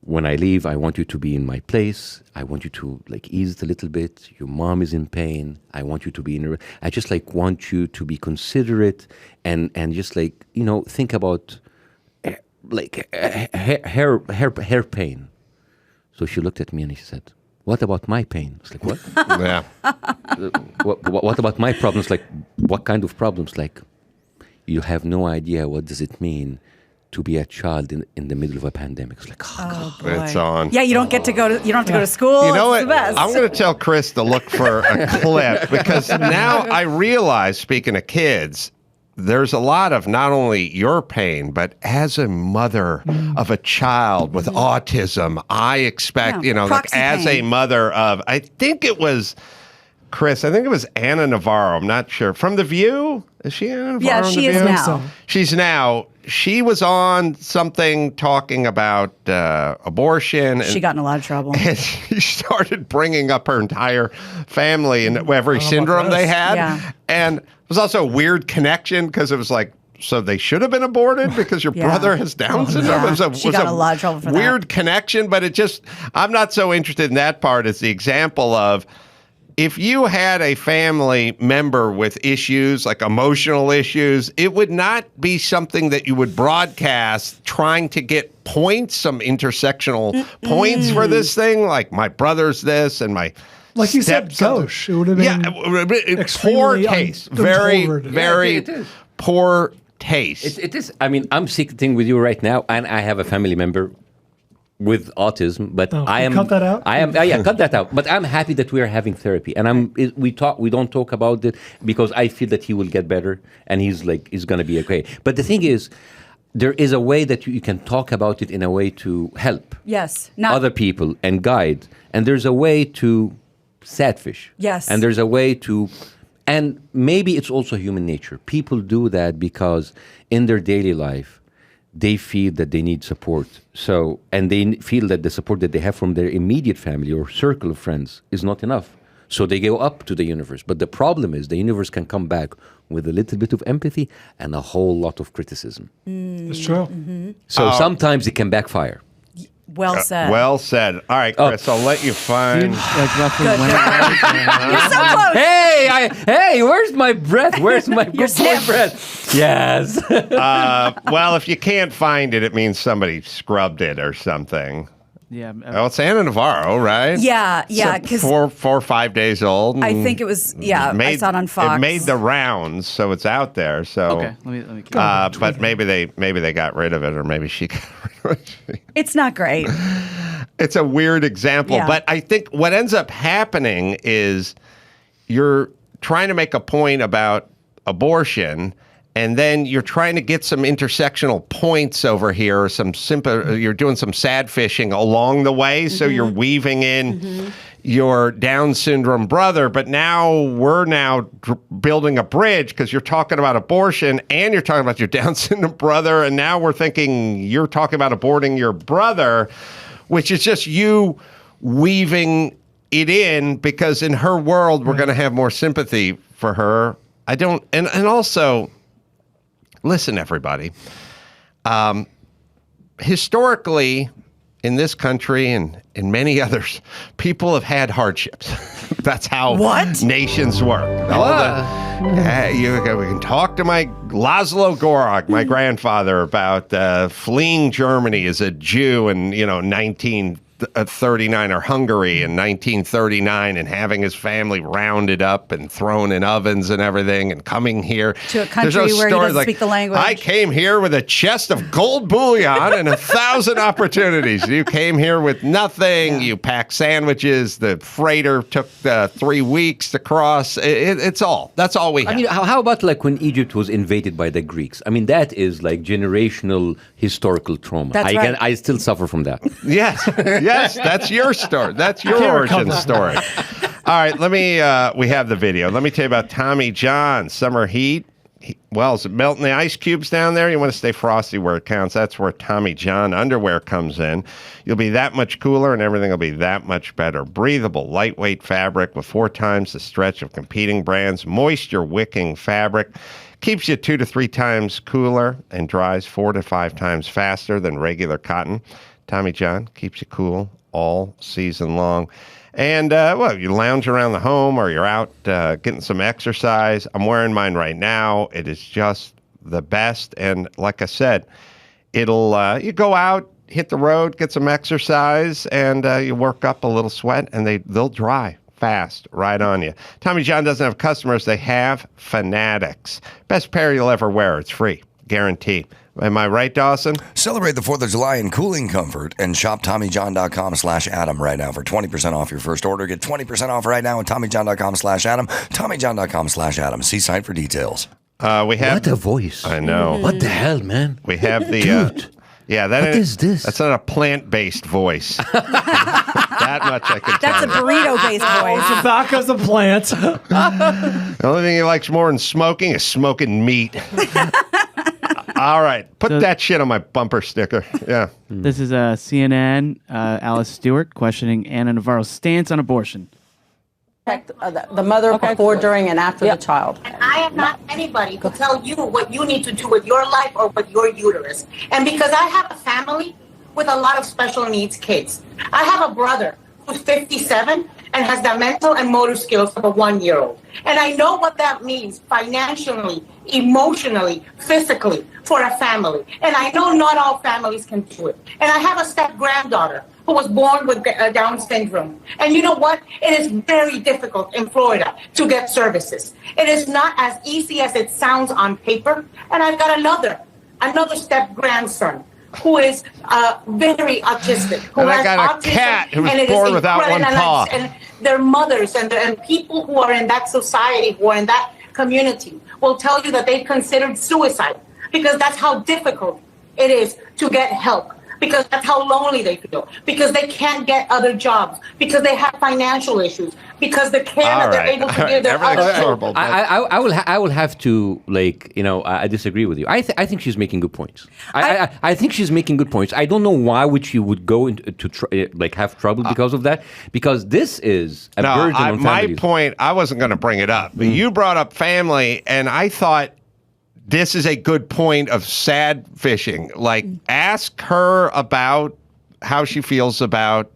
when I leave, I want you to be in my place. I want you to like ease it a little bit. Your mom is in pain. I want you to be I just like want you to be considerate and just like, think about like hair pain. So she looked at me and she said, what about my pain? I was like, what? Yeah. What about my problems? Like, what kind of problems? Like, you have no idea what does it mean to be a child in the middle of a pandemic. It's like, oh God. It's on. Yeah, you don't have to go to school. You know It's what? the best. I'm going to tell Chris to look for a clip because now I realize, speaking of kids, there's a lot of not only your pain, but as a mother of a child with autism, I expect, like as a mother of, I think it was Anna Navarro. I'm not sure. From The View? Is she Anna Navarro? Yeah, she is now. She's now. She was on something talking about abortion. She got in a lot of trouble. And she started bringing up her entire family and every syndrome they had. Yeah. And it was also a weird connection because it was like, so they should have been aborted because your brother has Down syndrome? Yeah. She got in a lot of trouble for that. Weird connection, but I'm not so interested in that part as the example of, if you had a family member with issues, like emotional issues, it would not be something that you would broadcast trying to get points, some intersectional points for this thing, like my brother's this and my like you said, gauche. It would have been poor taste. Very poor taste. It is. I mean, I'm sitting with you right now, and I have a family member with autism, but I am. Cut that out. Cut that out. But I'm happy that we are having therapy, and we don't talk about it because I feel that he will get better, and he's going to be okay. But the thing is, there is a way that you can talk about it in a way to help other people and guide, and there's a way to sadfish. Yes, and there's a way to. And maybe it's also human nature. People do that because in their daily life, they feel that they need support. And they feel that the support that they have from their immediate family or circle of friends is not enough. So they go up to the universe. But the problem is the universe can come back with a little bit of empathy and a whole lot of criticism. It's true. So sometimes it can backfire. Well said. Well said. All right, Chris, I'll let you find. Like roughly Good. when You're so close. Hey, where's my breath? Where's my good boy breath? Yes. Well, if you can't find it, it means somebody scrubbed it or something. Yeah. Oh, it's Anna Navarro, right? Yeah, yeah. So Because 4 or 5 days old. I think it was. Yeah, I saw it on Fox. It made the rounds, so it's out there. So Okay. Let me but maybe they got rid of it, or maybe she got rid of it. It's not great. It's a weird example, Yeah. but I think what ends up happening is you're trying to make a point about abortion, and then you're trying to get some intersectional points over here, or you're doing some sad fishing along the way, so you're weaving in your Down syndrome brother, but now we're building a bridge because you're talking about abortion and you're talking about your Down syndrome brother, and now we're thinking you're talking about aborting your brother, which is just you weaving it in, because in her world we're going to have more sympathy for her. I don't, and also, listen, everybody. Historically, in this country and in many others, people have had hardships. That's how nations work. We can talk to my Laszlo Gorok, my grandfather, about fleeing Germany as a Jew in 1939, or Hungary in 1939, and having his family rounded up and thrown in ovens and everything, and coming here to a country where he doesn't speak the language. I came here with a chest of gold bullion and 1,000 opportunities. You came here with nothing. Yeah. You packed sandwiches. The freighter took 3 weeks to cross. That's all we have. I mean, how about like when Egypt was invaded by the Greeks? I mean, that is like generational historical trauma. That's right. I still suffer from that. Yes. Yes, that's your story. That's your origin story. All right, we have the video. Let me tell you about Tommy John. Summer heat. Is it melting the ice cubes down there? You want to stay frosty where it counts. That's where Tommy John underwear comes in. You'll be that much cooler, and everything will be that much better. Breathable, lightweight fabric with 4 times the stretch of competing brands. Moisture-wicking fabric. Keeps you 2 to 3 times cooler and dries 4 to 5 times faster than regular cotton. Tommy John keeps you cool all season long. And, you lounge around the home, or you're out getting some exercise. I'm wearing mine right now. It is just the best. And like I said, it'll you go out, hit the road, get some exercise, and you work up a little sweat, and they'll dry fast right on you. Tommy John doesn't have customers. They have fanatics. Best pair you'll ever wear. It's free. Guaranteed. Am I right, Dawson? Celebrate the 4th of July in cooling comfort and shop TommyJohn.com/Adam right now for 20% off your first order. Get 20% off right now at TommyJohn.com/Adam. TommyJohn.com/Adam. See site for details. We have what a voice. I know. What the hell, man? We have the Dude. Yeah, what is this? That's not a plant-based voice. That much I can tell That's a burrito-based voice. Tobacco's a plant. The only thing he likes more than smoking is smoking meat. All right, put that shit on my bumper sticker. Yeah. This is CNN, Alice Stewart questioning Anna Navarro's stance on abortion. The mother before, during, and after the child. And I am not anybody to tell you what you need to do with your life or with your uterus. And because I have a family with a lot of special needs kids, I have a brother who's 57 and has the mental and motor skills of a 1-year-old. And I know what that means financially, emotionally, physically for a family. And I know not all families can do it. And I have a step-granddaughter who was born with Down syndrome. And you know what? It is very difficult in Florida to get services. It is not as easy as it sounds on paper. And I've got another step-grandson who is very autistic. Who and has I got autism, a cat who was and born without one paw. And their mothers and people who are in that society, who are in that community, will tell you that they considered suicide because that's how difficult it is to get help. because that's how lonely they feel, because they can't get other jobs, because they have financial issues, because the care that they're able to give their other children. I will have to, like, I disagree with you. I think she's making good points. I think she's making good points. I don't know why would she would go into have trouble because of that, because this is a burden on families. My point, I wasn't going to bring it up, but you brought up family, and I thought this is a good point of sad fishing. Like, ask her about how she feels about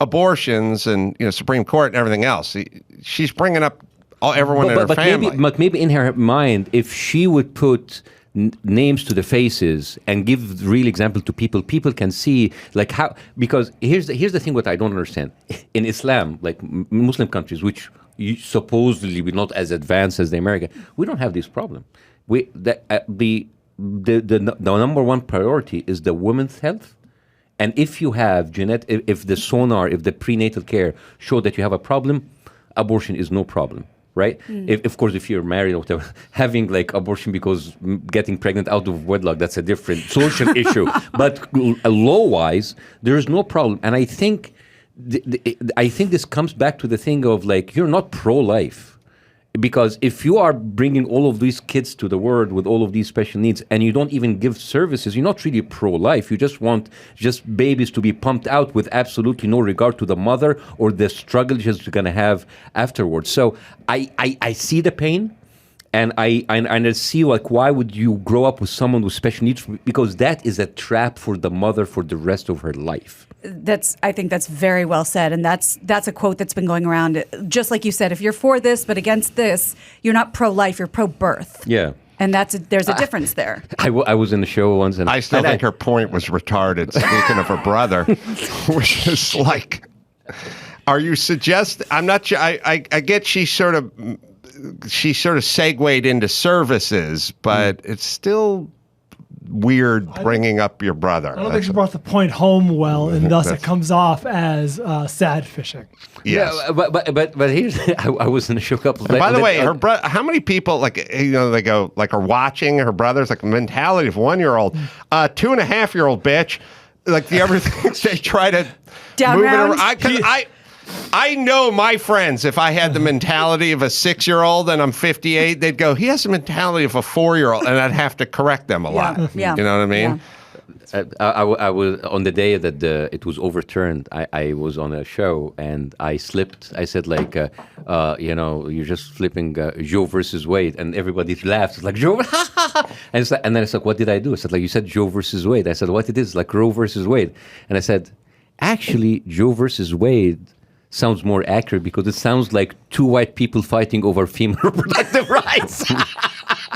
abortions and Supreme Court and everything else. She's bringing up everyone in her family. Maybe in her mind, if she would put names to the faces and give real example to people, people can see like how. Because here's the thing: what I don't understand in Islam, like Muslim countries, which supposedly we're not as advanced as the American, we don't have this problem. The number one priority is the woman's health. And if you have if the sonar, if the prenatal care show that you have a problem, abortion is no problem, right? Of course, if you're married or whatever, having like abortion because getting pregnant out of wedlock, that's a different social issue. But law-wise, there is no problem. And I think this comes back to the thing of like, you're not pro-life. Because if you are bringing all of these kids to the world with all of these special needs and you don't even give services, you're not really pro-life. You just want babies to be pumped out with absolutely no regard to the mother or the struggle she's going to have afterwards. So I see the pain. And I see like, why would you grow up with someone with special needs? Because that is a trap for the mother for the rest of her life. I think that's very well said, and that's a quote that's been going around. Just like you said, if you're for this but against this, you're not pro-life, you're pro-birth. Yeah. And there's a difference there. I was in the show once, and I still think her point was retarded. Speaking of her brother, which is like, are you suggesting? I'm not sure. I get she sort of segued into services, but it's still weird bringing up your brother. I don't think she brought the point home well, and thus it comes off as sad fishing. Yes. Yeah, but here's I was in a show couple. By the way, her brother. How many people they go like are watching her brother's like mentality of 1-year-old, 2.5-year-old bitch, like the other things they try to move it around. I know my friends, if I had the mentality of a 6-year-old and I'm 58, they'd go, he has the mentality of a 4-year-old, and I'd have to correct them a lot. Yeah. You know what I mean? Yeah. I was on the day that it was overturned. I was on a show and I slipped. I said like, you're just flipping Joe versus Wade, and everybody laughed. It's like Joe, and then I said, what did I do? I said like, you said Joe versus Wade. I said, what it is, like Roe versus Wade, and I said, actually Joe versus Wade sounds more accurate because it sounds like two white people fighting over female reproductive rights.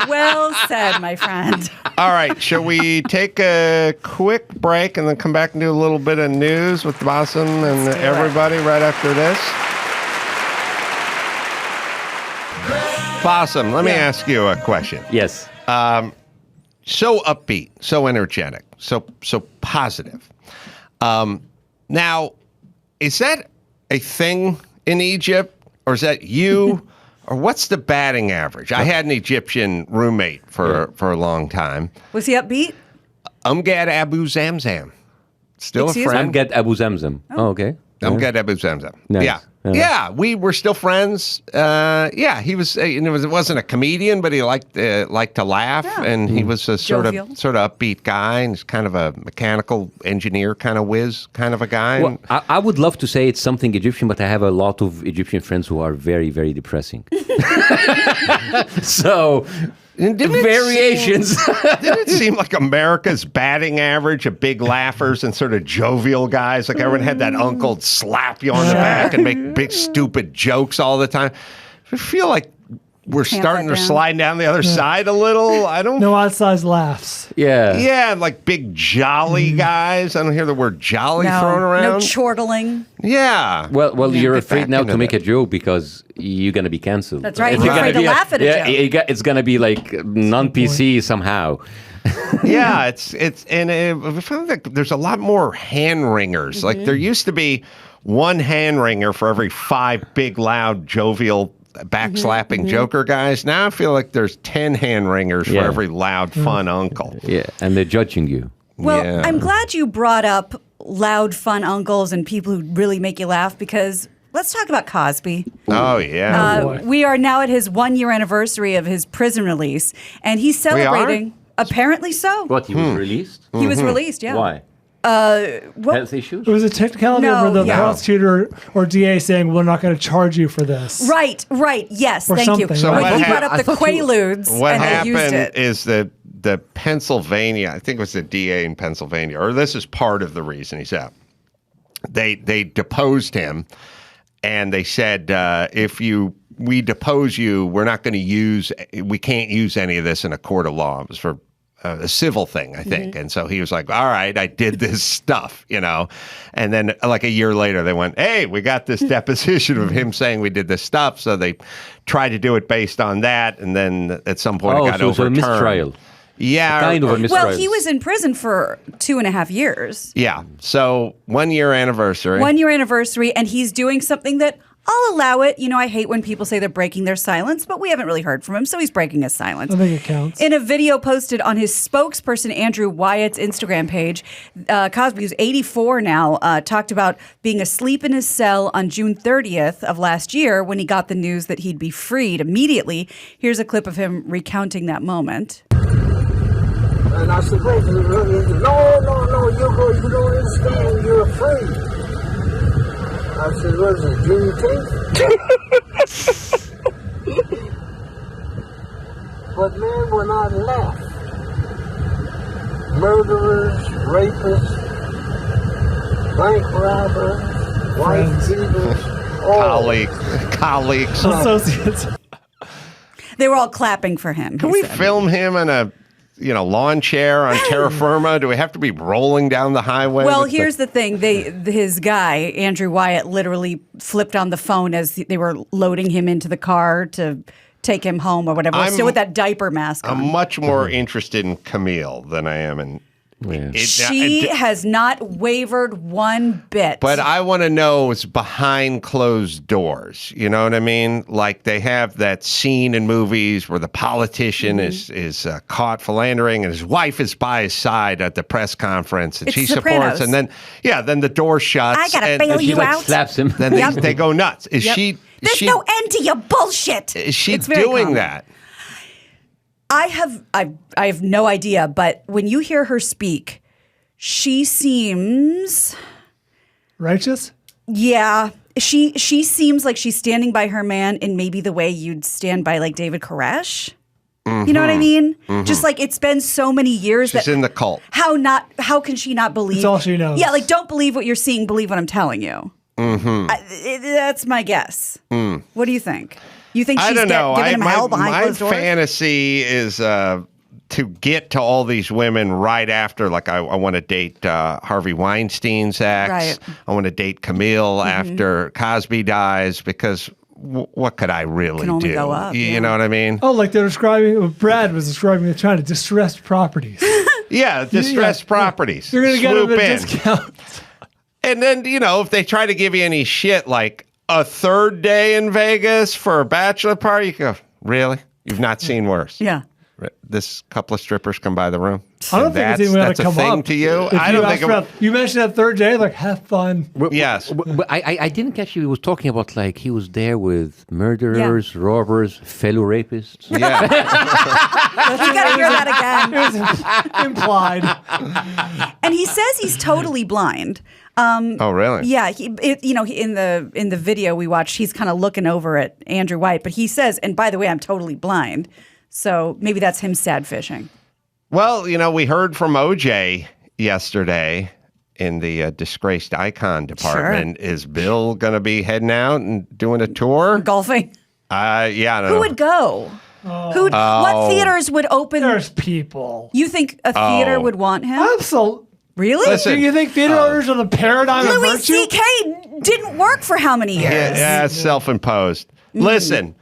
Well said, my friend. All right, shall we take a quick break and then come back and do a little bit of news with Bassam and everybody right after this? Bassam, let me ask you a question. Yes. So upbeat, so energetic, so positive. Now, is that a thing in Egypt, or is that you, or what's the batting average? I had an Egyptian roommate for a long time. Was he upbeat? Amgad Abu Zamzam, still a friend. Amgad Abu Zamzam. Oh, okay. Amgad Abu Zamzam. Nice. Yeah. Yeah, we were still friends. He was. It wasn't a comedian, but he liked to laugh, and he was a sort of upbeat guy, and he's kind of a mechanical engineer, kind of whiz, kind of a guy. Well, I would love to say it's something Egyptian, but I have a lot of Egyptian friends who are very, very depressing. So. Variations. Didn't it seem like America's batting average of big laughers and sort of jovial guys? Like everyone had that uncle slap you on the back and make big stupid jokes all the time. I feel like we're starting to slide down the other side a little. I don't. No outsized laughs. Yeah. Yeah, like big jolly guys. I don't hear the word jolly thrown around. No chortling. Yeah. Well, you're afraid now to make a joke because you're going to be canceled. That's right. You're afraid to laugh at a joke. It's going to be like non-PC somehow. Yeah, I found that there's a lot more hand wringers. Like there used to be one hand wringer for every 5 big, loud, jovial, backslapping joker guys. Now I feel like there's 10 hand wringers for every loud, fun uncle. Yeah, and they're judging you. Well, Yeah. I'm glad you brought up loud, fun uncles and people who really make you laugh because let's talk about Cosby. Oh, yeah. We are now at his 1-year anniversary of his prison release, and he's celebrating. Apparently so. What, he was released? He was released, yeah. Why? What? Health issues? It was a technicality No, of the yeah. prosecutor or DA saying, we're not going to charge you for this. Right. Yes, Or thank you. something, So But what he hap- brought up the Quaaludes What and they used happened it. is that the Pennsylvania, I think it was the DA in Pennsylvania, or this is part of the reason he's out. They deposed him, and they said, if we depose you, we can't use any of this in a court of law. It was for a civil thing, I think. Mm-hmm. And so he was like, all right, I did this stuff, And then like a year later, they went, hey, we got this deposition of him saying we did this stuff. So they tried to do it based on that. And then at some point it got so overturned. a mistrial. Yeah. Kind of a mistrial. Well, he was in prison for 2.5 years. Yeah. So 1 year anniversary. 1 year anniversary, and he's doing something that I'll allow it. I hate when people say they're breaking their silence, but we haven't really heard from him, so he's breaking his silence. I think it counts. In a video posted on his spokesperson, Andrew Wyatt's Instagram page, Cosby, who's 84 now, talked about being asleep in his cell on June 30th of last year when he got the news that he'd be freed immediately. Here's a clip of him recounting that moment. And I said, wait, no, you don't understand, you're free. I said, what is it, Juneteenth? But man, when I left, murderers, rapists, bank robbers, wife beaters, colleagues, associates. They were all clapping for him. Can we film him in a lawn chair on terra firma? Do we have to be rolling down the highway? Well, here's the thing. His guy, Andrew Wyatt, literally flipped on the phone as they were loading him into the car to take him home or whatever. Still with that diaper mask on. I'm much more interested in Camille than I am in... She has not wavered one bit. But I want to know it's behind closed doors. You know what I mean? Like they have that scene in movies where the politician is caught philandering and his wife is by his side at the press conference and she Sopranos. supports. And then the door shuts. I gotta and bail she you out. Slaps him. Then they go nuts. Is she? There's no end to your bullshit. Is she It's very doing common. that? I have no idea, but when you hear her speak, she seems righteous. Yeah, she seems like she's standing by her man in maybe the way you'd stand by like David Koresh. You know what I mean? Just like it's been so many years She's in the cult. How can she not believe? That's all she knows. Yeah, like don't believe what you're seeing, believe what I'm telling you. That's my guess. What do you think? You think she's I don't know. giving him hell behind closed doors? My fantasy is to get to all these women right after. Like I want to date Harvey Weinstein's ex. Right. I want to date Camille after Cosby dies because what could I really Can only do? go up, You know what I mean? Oh, like they're describing, Brad was describing the China distressed properties. Yeah, distressed properties. You're going to get them Swoop a in. discount. And then, if they try to give you any shit like a third day in Vegas for a bachelor party, you go, really? You've not seen worse? Yeah. This couple of strippers come by the room. I don't think it's even going that's to a come thing up to you. If I don't think you mentioned that third day, like have fun. Yes. But I didn't catch you. He was talking about like he was there with murderers, robbers, fellow rapists. Yeah. You got to hear that again. It was implied. And he says he's totally blind. Oh, really? Yeah, in the video we watched, he's kind of looking over at Andrew White, but he says, and by the way, I'm totally blind. So maybe that's him sad fishing. Well, we heard from OJ yesterday in the disgraced icon department. Sure. Is Bill going to be heading out and doing a tour? Golfing? Yeah, I don't know. Who would go? What theaters would open? There's people. You think a theater would want him? Absolutely. Really? Listen, Do you think theater owners are the paradigm of Louis virtue? C.K. didn't work for how many years? Yeah, self-imposed. Listen,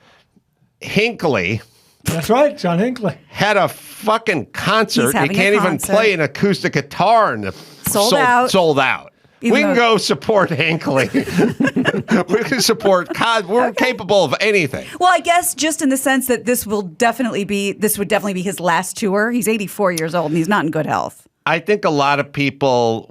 Hinckley. That's right, John Hinckley. Had a fucking concert. He having can't a even concert. play an acoustic guitar and Sold out. Sold out. Even we can though- go support Hinckley. We can support Cosby. We're capable of anything. Well, I guess just in the sense that this would definitely be his last tour. He's 84 years old and he's not in good health. I think a lot of people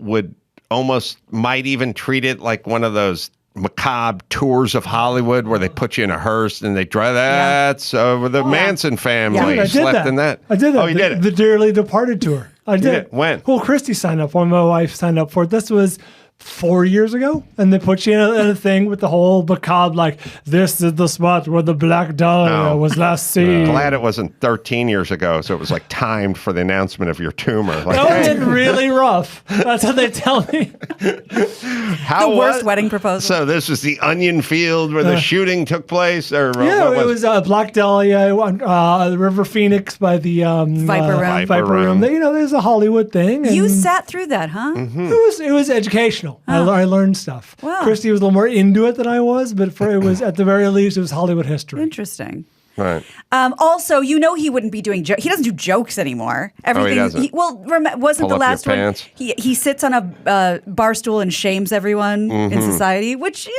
might even treat it like one of those macabre tours of Hollywood where they put you in a hearse and they drive. That's the Manson family I slept in that. I did that. Oh, you did it? The Dearly Departed tour. I did it. When? Well, Christy signed up. When my wife signed up for it. This was 4 years ago, and they put you in a thing with the whole macabre, like, this is the spot where the Black Dahlia was last seen. Glad it wasn't 13 years ago, so it was like timed for the announcement of your tumor. Like, That was really rough. That's what they tell me. How the worst wedding proposal. So this was the onion field where the shooting took place? Or It was Black Dahlia, River Phoenix by the Viper Room. There's a Hollywood thing. You sat through that, huh? Mm-hmm. It was educational. I learned stuff. Wow. Christy was a little more into it than I was, but it was at the very least it was Hollywood history. Interesting. Right. Also, he wouldn't be doing jokes. He doesn't do jokes anymore. Everything. Oh, he doesn't. Wasn't Pull the up last your one? pants. He sits on a bar stool and shames everyone in society, which.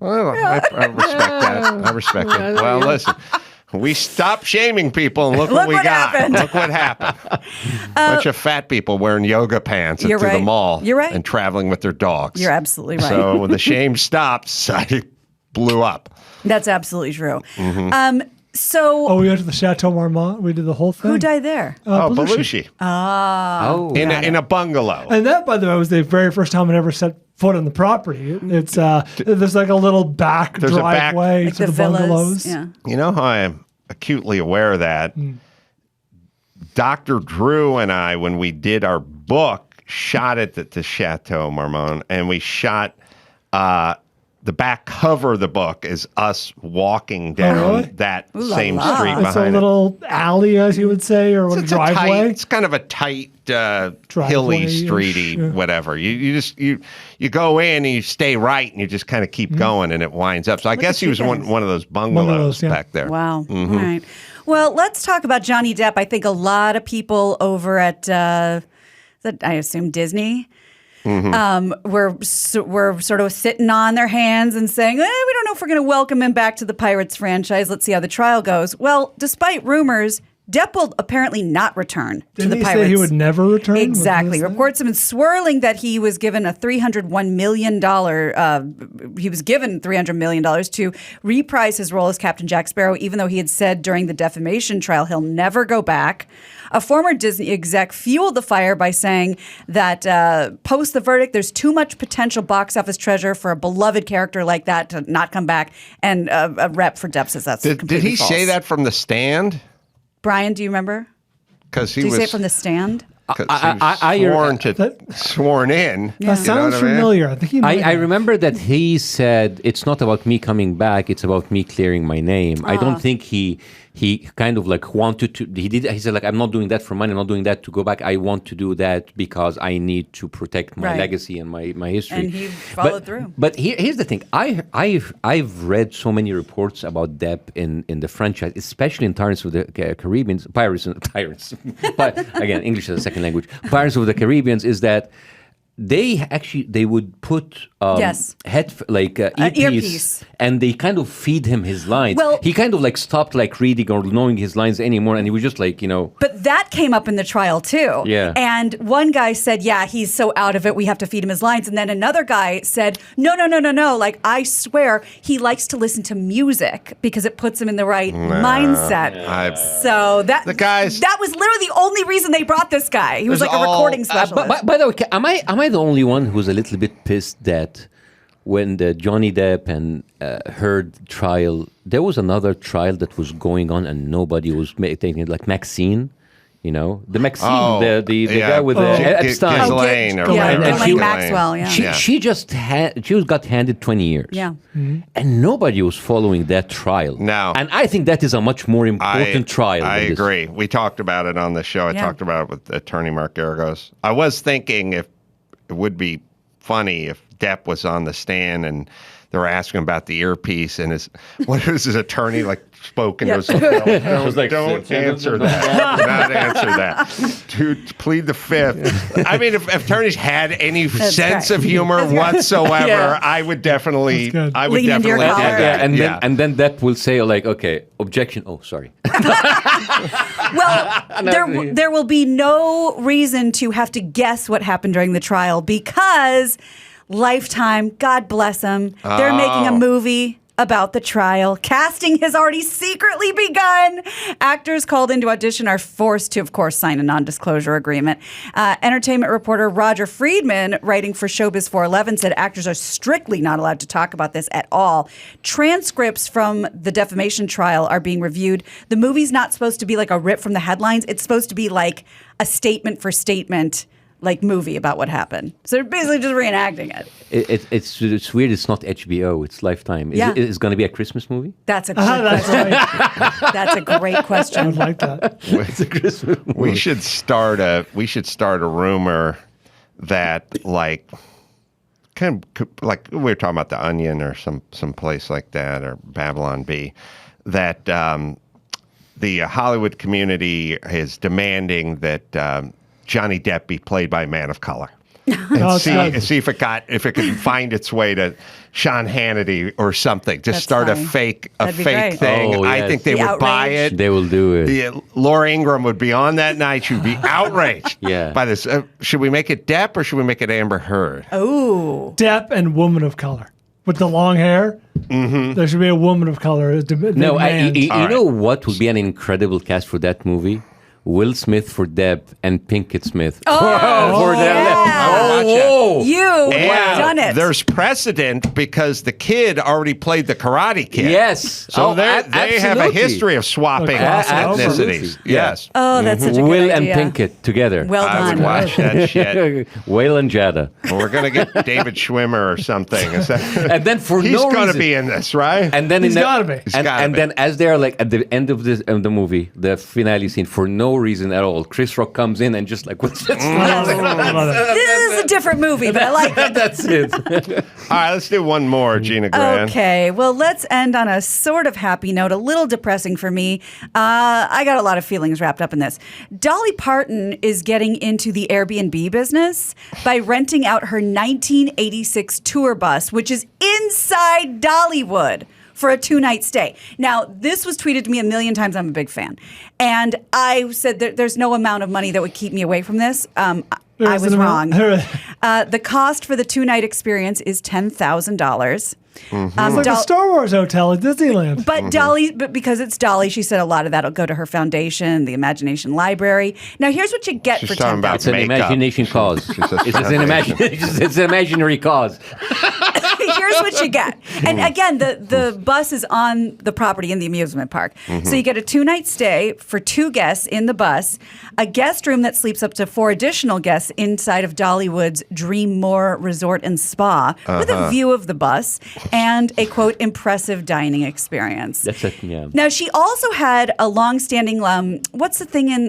Well, I respect that. I respect it. Well, listen. We stopped shaming people, and look what we got. Happened. Look what happened. Bunch of fat people wearing yoga pants through the mall. You're right. And traveling with their dogs. You're absolutely right. So when the shame stopped, society blew up. That's absolutely true. Mm-hmm. So we went to the Chateau Marmont. We did the whole thing. Who died there? Belushi. In a bungalow. And that, by the way, was the very first time I ever set foot on the property. It's there's like a little back driveway to the bungalows. Yeah. You know how I am acutely aware of that? Dr. Drew and I, when we did our book, shot it at the Chateau Marmont, and we shot the back cover of the book is us walking down that same street behind it. It's a little alley, as you would say, or a driveway. It's kind of a tight, hilly, streety, whatever. You go in and you stay right, and you just kind of keep going, and it winds up. So I guess he was one of those bungalows back there. Wow. All right. Well, let's talk about Johnny Depp. I think a lot of people over at, I assume, Disney. We're sort of sitting on their hands and saying, we don't know if we're going to welcome him back to the Pirates franchise. Let's see how the trial goes. Well, despite rumors, Depp will apparently not return to the Pirates. Didn't he say he would never return? Exactly. Reports have been swirling that he was given a $301 million. He was given $300 million to reprise his role as Captain Jack Sparrow, even though he had said during the defamation trial he'll never go back. A former Disney exec fueled the fire by saying that post the verdict, there's too much potential box office treasure for a beloved character like that to not come back. And a rep for Depp says that's completely Did he false. say that from the stand? Brian, do you remember? Because he Did was. you say it from the stand? Sworn in. That sounds familiar. I think I remember that he said it's not about me coming back; it's about me clearing my name. I don't think he kind of like wanted to. He said like I'm not doing that for money. I'm not doing that to go back. I want to do that because I need to protect my legacy and my history. And he followed through. But here's the thing: I've read so many reports about Depp in the franchise, especially in Pirates of the Caribbean, Pirates. But again, English as a second language. Pirates of the Caribbean is that they would put earpiece, and they kind of feed him his lines. Well, he kind of like stopped like reading or knowing his lines anymore, and he was just like, But that came up in the trial too. Yeah. And one guy said, yeah, he's so out of it, we have to feed him his lines. And then another guy said, no. Like, I swear he likes to listen to music because it puts him in the right mindset. So that was literally the only reason they brought this guy. He was like a recording specialist. By the way, am I the only one who's a little bit pissed that when the Johnny Depp and Heard trial, there was another trial that was going on and nobody was taking it, like Maxine? The Maxine, the guy with Epstein. Ghislaine Maxwell, She got handed 20 years. Yeah. And nobody was following that trial. No. And I think that is a much more important trial. I agree. We talked about it on the show. I talked about it with attorney Mark Garagos. I was thinking if it would be funny if Depp was on the stand and were asking about the earpiece, and his attorney like spoke into his don't answer that. Do not answer that. To plead the fifth. I mean, if attorneys had any sense of humor whatsoever, I would definitely do that. And then Depp will say like, okay, objection. Oh, sorry. Well, there will be no reason to have to guess what happened during the trial because Lifetime, God bless them, they're making a movie about the trial. Casting has already secretly begun. Actors called into audition are forced to, of course, sign a non-disclosure agreement. Entertainment reporter Roger Friedman, writing for Showbiz 411, said actors are strictly not allowed to talk about this at all. Transcripts from the defamation trial are being reviewed. The movie's not supposed to be like a rip from the headlines. It's supposed to be like a statement for statement like movie about what happened. So they're basically just reenacting it. It's weird. It's not HBO. It's Lifetime. Is it going to be a Christmas movie? That's a great question. That's a great question. I'd like that. It's a Christmas movie. We should start a rumor that like kind of like we were talking about The Onion or some place like that, or Babylon Bee, that the Hollywood community is demanding that Johnny Depp be played by a man of color. And see if it could find its way to Sean Hannity or something. Just start a fake thing. Oh, yes. I think they would buy it. They will do it. Laura Ingraham would be on that night. She would be outraged by this. Should we make it Depp or should we make it Amber Heard? Oh, Depp and woman of color with the long hair. Mm-hmm. There should be a woman of color. You know what would be an incredible cast for that movie? Will Smith for Depp and Pinkett Smith for you have done it. There's precedent because the kid already played the Karate Kid. Yes. So they have a history of swapping ethnicities. Yes. Oh, that's such a good Will idea. and Pinkett together. Well done. I would watch that shit. Whale and Jada. Well, we're going to get David Schwimmer or something. And then for he's no reason. He's going to be in this, right? And then he's got to be. And then as they're like at the end of the movie, the finale scene, for no reason at all, Chris Rock comes in and just like, what's this? This is a different movie, but I like it. That's it. All right, let's do one more, Gina Grad. Okay, well, let's end on a sort of happy note, a little depressing for me. I got a lot of feelings wrapped up in this. Dolly Parton is getting into the Airbnb business by renting out her 1986 tour bus, which is inside Dollywood, for a 2-night stay. Now, this was tweeted to me a million times. I'm a big fan. And I said that there's no amount of money that would keep me away from this. I was wrong. The cost for the 2-night experience is $10,000. Mm-hmm. It's like a Star Wars hotel at Disneyland. But because it's Dolly, she said a lot of that will go to her foundation, the Imagination Library. Now, here's what you get for $10,000. It's an imagination cause. It's an imaginary cause. Here's what you get. And again, the bus is on the property in the amusement park. Mm-hmm. So you get a 2-night stay for 2 guests in the bus, a guest room that sleeps up to 4 additional guests inside of Dollywood's Dreammore Resort and Spa with a view of the bus and a, quote, impressive dining experience. That's it, yeah. Now, she also had a long-standing, what's the thing in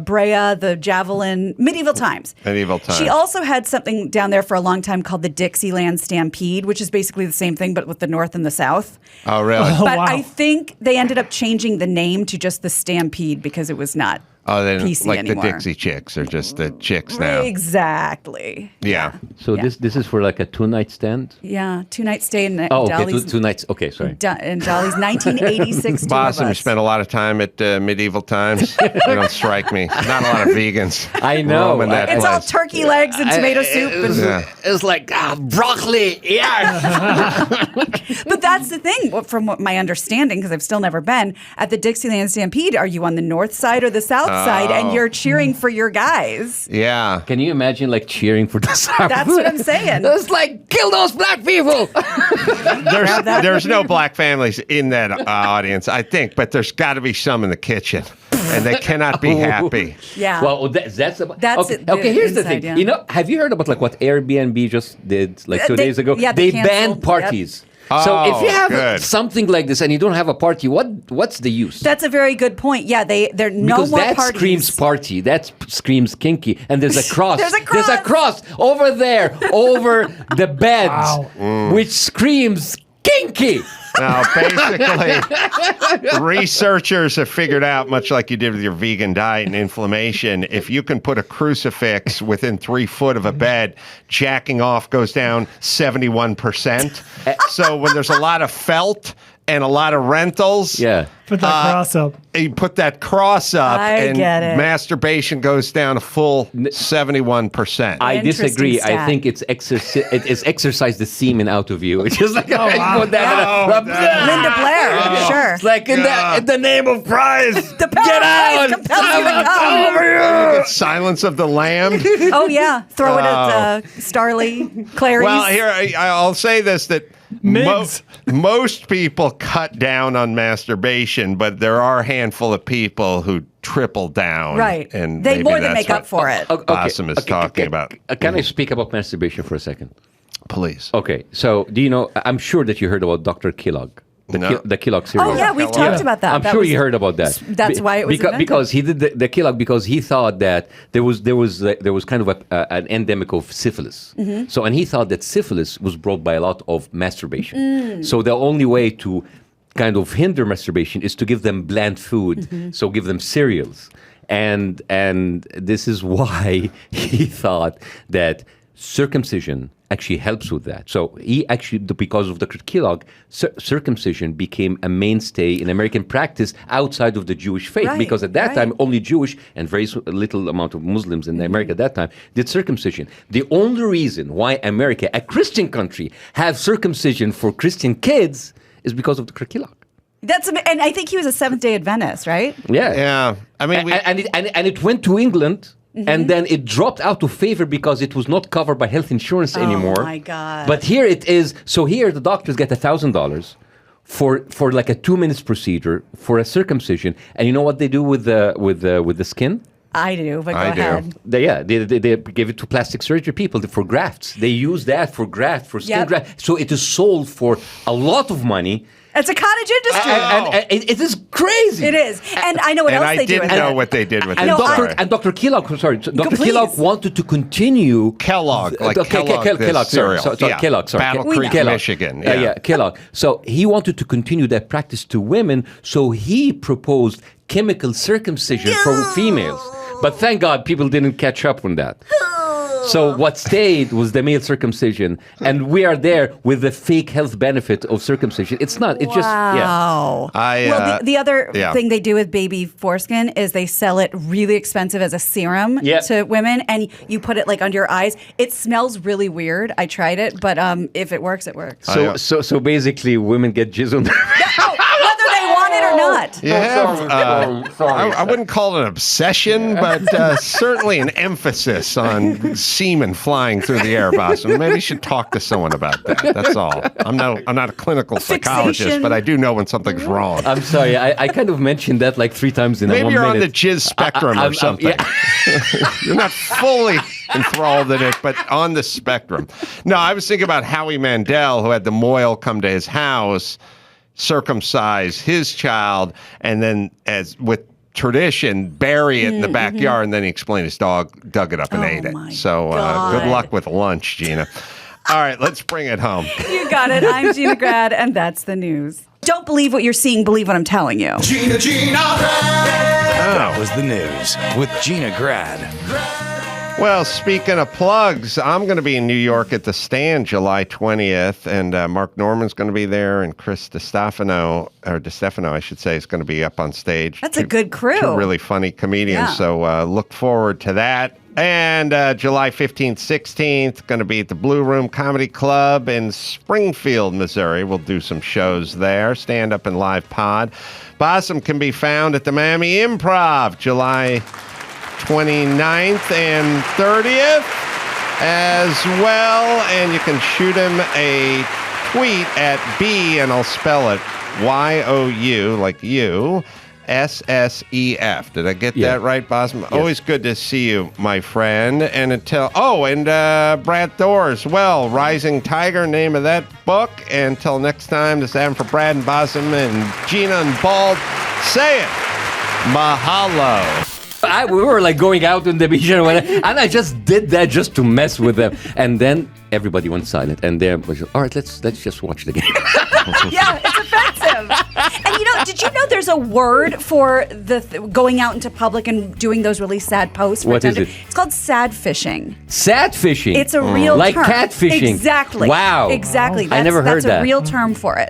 Brea, the Javelin, Medieval Times. Medieval Times. She also had something down there for a long time called the Dixieland Stampede, which is basically the same thing, but with the North and the South. Oh, really? But I think they ended up changing the name to just the Stampede because it was not PC like anymore. the Dixie Chicks are just the chicks now. Exactly. Yeah. So this is for like a 2-night stand? Yeah, 2-night stay in Dolly's. 2 nights. Okay, sorry. In Dolly's 1986 Bassam, you spent a lot of time at Medieval Times. You don't strike me. Not a lot of vegans. I know. It's all turkey legs and tomato soup. It's like broccoli. Yeah. But that's the thing, from what my understanding, because I've still never been, at the Dixieland Stampede, are you on the north side or the south side? And you're cheering for your guys. Yeah. Can you imagine like cheering for the South? That's what I'm saying. It's like, kill those black people. There's no black families in that audience, I think, but there's got to be some in the kitchen. And they cannot be happy. Yeah. Well, that's okay. Okay, here's the inside, thing. Yeah. Have you heard about like what Airbnb just did like 2 days ago? Yeah, they canceled. banned parties. Yep. So if you have good. something like this and you don't have a party, what's the use? That's a very good point. Yeah, they're no Because more that parties. screams party. That screams kinky. And there's a cross. There's a cross. There's a cross over there, over the bed, which screams kinky. Now, basically, researchers have figured out, much like you did with your vegan diet and inflammation, if you can put a crucifix within 3 foot of a bed, jacking off goes down 71%. So when there's a lot of felt and a lot of rentals, Put that cross up. you put that cross up, I and get it. masturbation goes down a full 71%. I disagree. Interesting I think it's exercise the semen out of you. It's just like wow. put that in a- Linda Blair, sure. It's like in the name of Christ. The power Get of out! Christ compels you to come. Over you! Silence of the Lamb. Oh yeah, throw it at Starly, Clarice. Well, here I'll say this: that most people cut down on masturbation, but there are a handful of people who triple down. Right. And They maybe more than that's make up what for it. Bassem is talking about. Can I speak about masturbation for a second? Please. Okay. So, do you know? I'm sure that you heard about Dr. Kellogg. The Kellogg cereal. Oh yeah, we've talked about that. I'm That sure was- you heard about that. That's why it was invented. because he did the Kellogg because he thought that there was kind of an endemic of syphilis. Mm-hmm. So and he thought that syphilis was brought by a lot of masturbation. So the only way to kind of hinder masturbation is to give them bland food. Mm-hmm. So give them cereals, and this is why he thought that circumcision actually helps with that. So he actually, because of Dr. Kellogg, circumcision became a mainstay in American practice outside of the Jewish faith. Right, because at that right. time, only Jewish and very little amount of Muslims in America at that time did circumcision. The only reason why America, a Christian country, have circumcision for Christian kids is because of Dr. Kellogg. And I think he was a Seventh-day Adventist, right? Yeah. Yeah. I mean, and it went to England. And then it dropped out of favor because it was not covered by health insurance anymore. Oh my God! But here it is. So here the doctors get $1,000 for like a 2 minutes procedure for a circumcision. And you know what they do with the skin? I do, but go ahead. They give it to plastic surgery people for grafts. They use that for skin graft. So it is sold for a lot of money. It's a cottage industry. And it is crazy. It is. And I know what else they do. And I didn't know what they did with it. And Dr. Kellogg, Dr. Kellogg wanted to continue Kellogg, like Kellogg cereal. Kellogg, Battle Creek, Michigan. Kellogg. So he wanted to continue that practice to women, so he proposed chemical circumcision for females. But thank God people didn't catch up on that. So what stayed was the male circumcision, and we are there with the fake health benefit of circumcision. It's not. It's just Wow. Well, the other thing they do with baby foreskin is they sell it really expensive as a serum to women, and you put it like under your eyes. It smells really weird. I tried it, but if it works, it works. So basically, women get jizz on their whether they want it or not. I wouldn't call it an obsession, but certainly an emphasis on semen flying through the air, Bassam. Maybe you should talk to someone about that. That's all. I'm not a clinical psychologist, but I do know when something's wrong. I'm sorry. I kind of mentioned that like 3 times in a 1 minute. Maybe you're on the jizz spectrum or something. You're not fully enthralled in it, but on the spectrum. No, I was thinking about Howie Mandel, who had the Moyle come to his house, circumcise his child, and then, as with tradition, bury it in the backyard, and then he explained his dog dug it up and ate it. So good luck with lunch, Gina. All right, let's bring it home. You got it. I'm Gina Grad, and that's the news. Don't believe what you're seeing, believe what I'm telling you. Gina Grad. That was the news with Gina Grad. Well, speaking of plugs, I'm going to be in New York at the Stand July 20th, and Mark Norman's going to be there, and Chris DeStefano, I should say, is going to be up on stage. That's a good crew. Two really funny comedians, so look forward to that. And July 15th, 16th, going to be at the Blue Room Comedy Club in Springfield, Missouri. We'll do some shows there, stand-up and live pod. Bassam can be found at the Miami Improv, July 29th and 30th as well. And you can shoot him a tweet at B, and I'll spell it, YOU, like you, SSEF. Did I get Yeah. that right, Bassam? Always good to see you, my friend. And Brad Thor as well. Rising Tiger, name of that book. Until next time, this is Adam for Brad and Bassam and Gina and Bald. Say it. Mahalo. We were like going out on the beach and I just did that just to mess with them. And then everybody went silent. And there was, all right, let's just watch the game. Yeah, it's offensive. And did you know there's a word for going out into public and doing those really sad posts? What is it? It's called sad fishing. Sad fishing? It's a real like term. catfishing. Exactly. Wow. Exactly. I never heard that's that. a real term for it.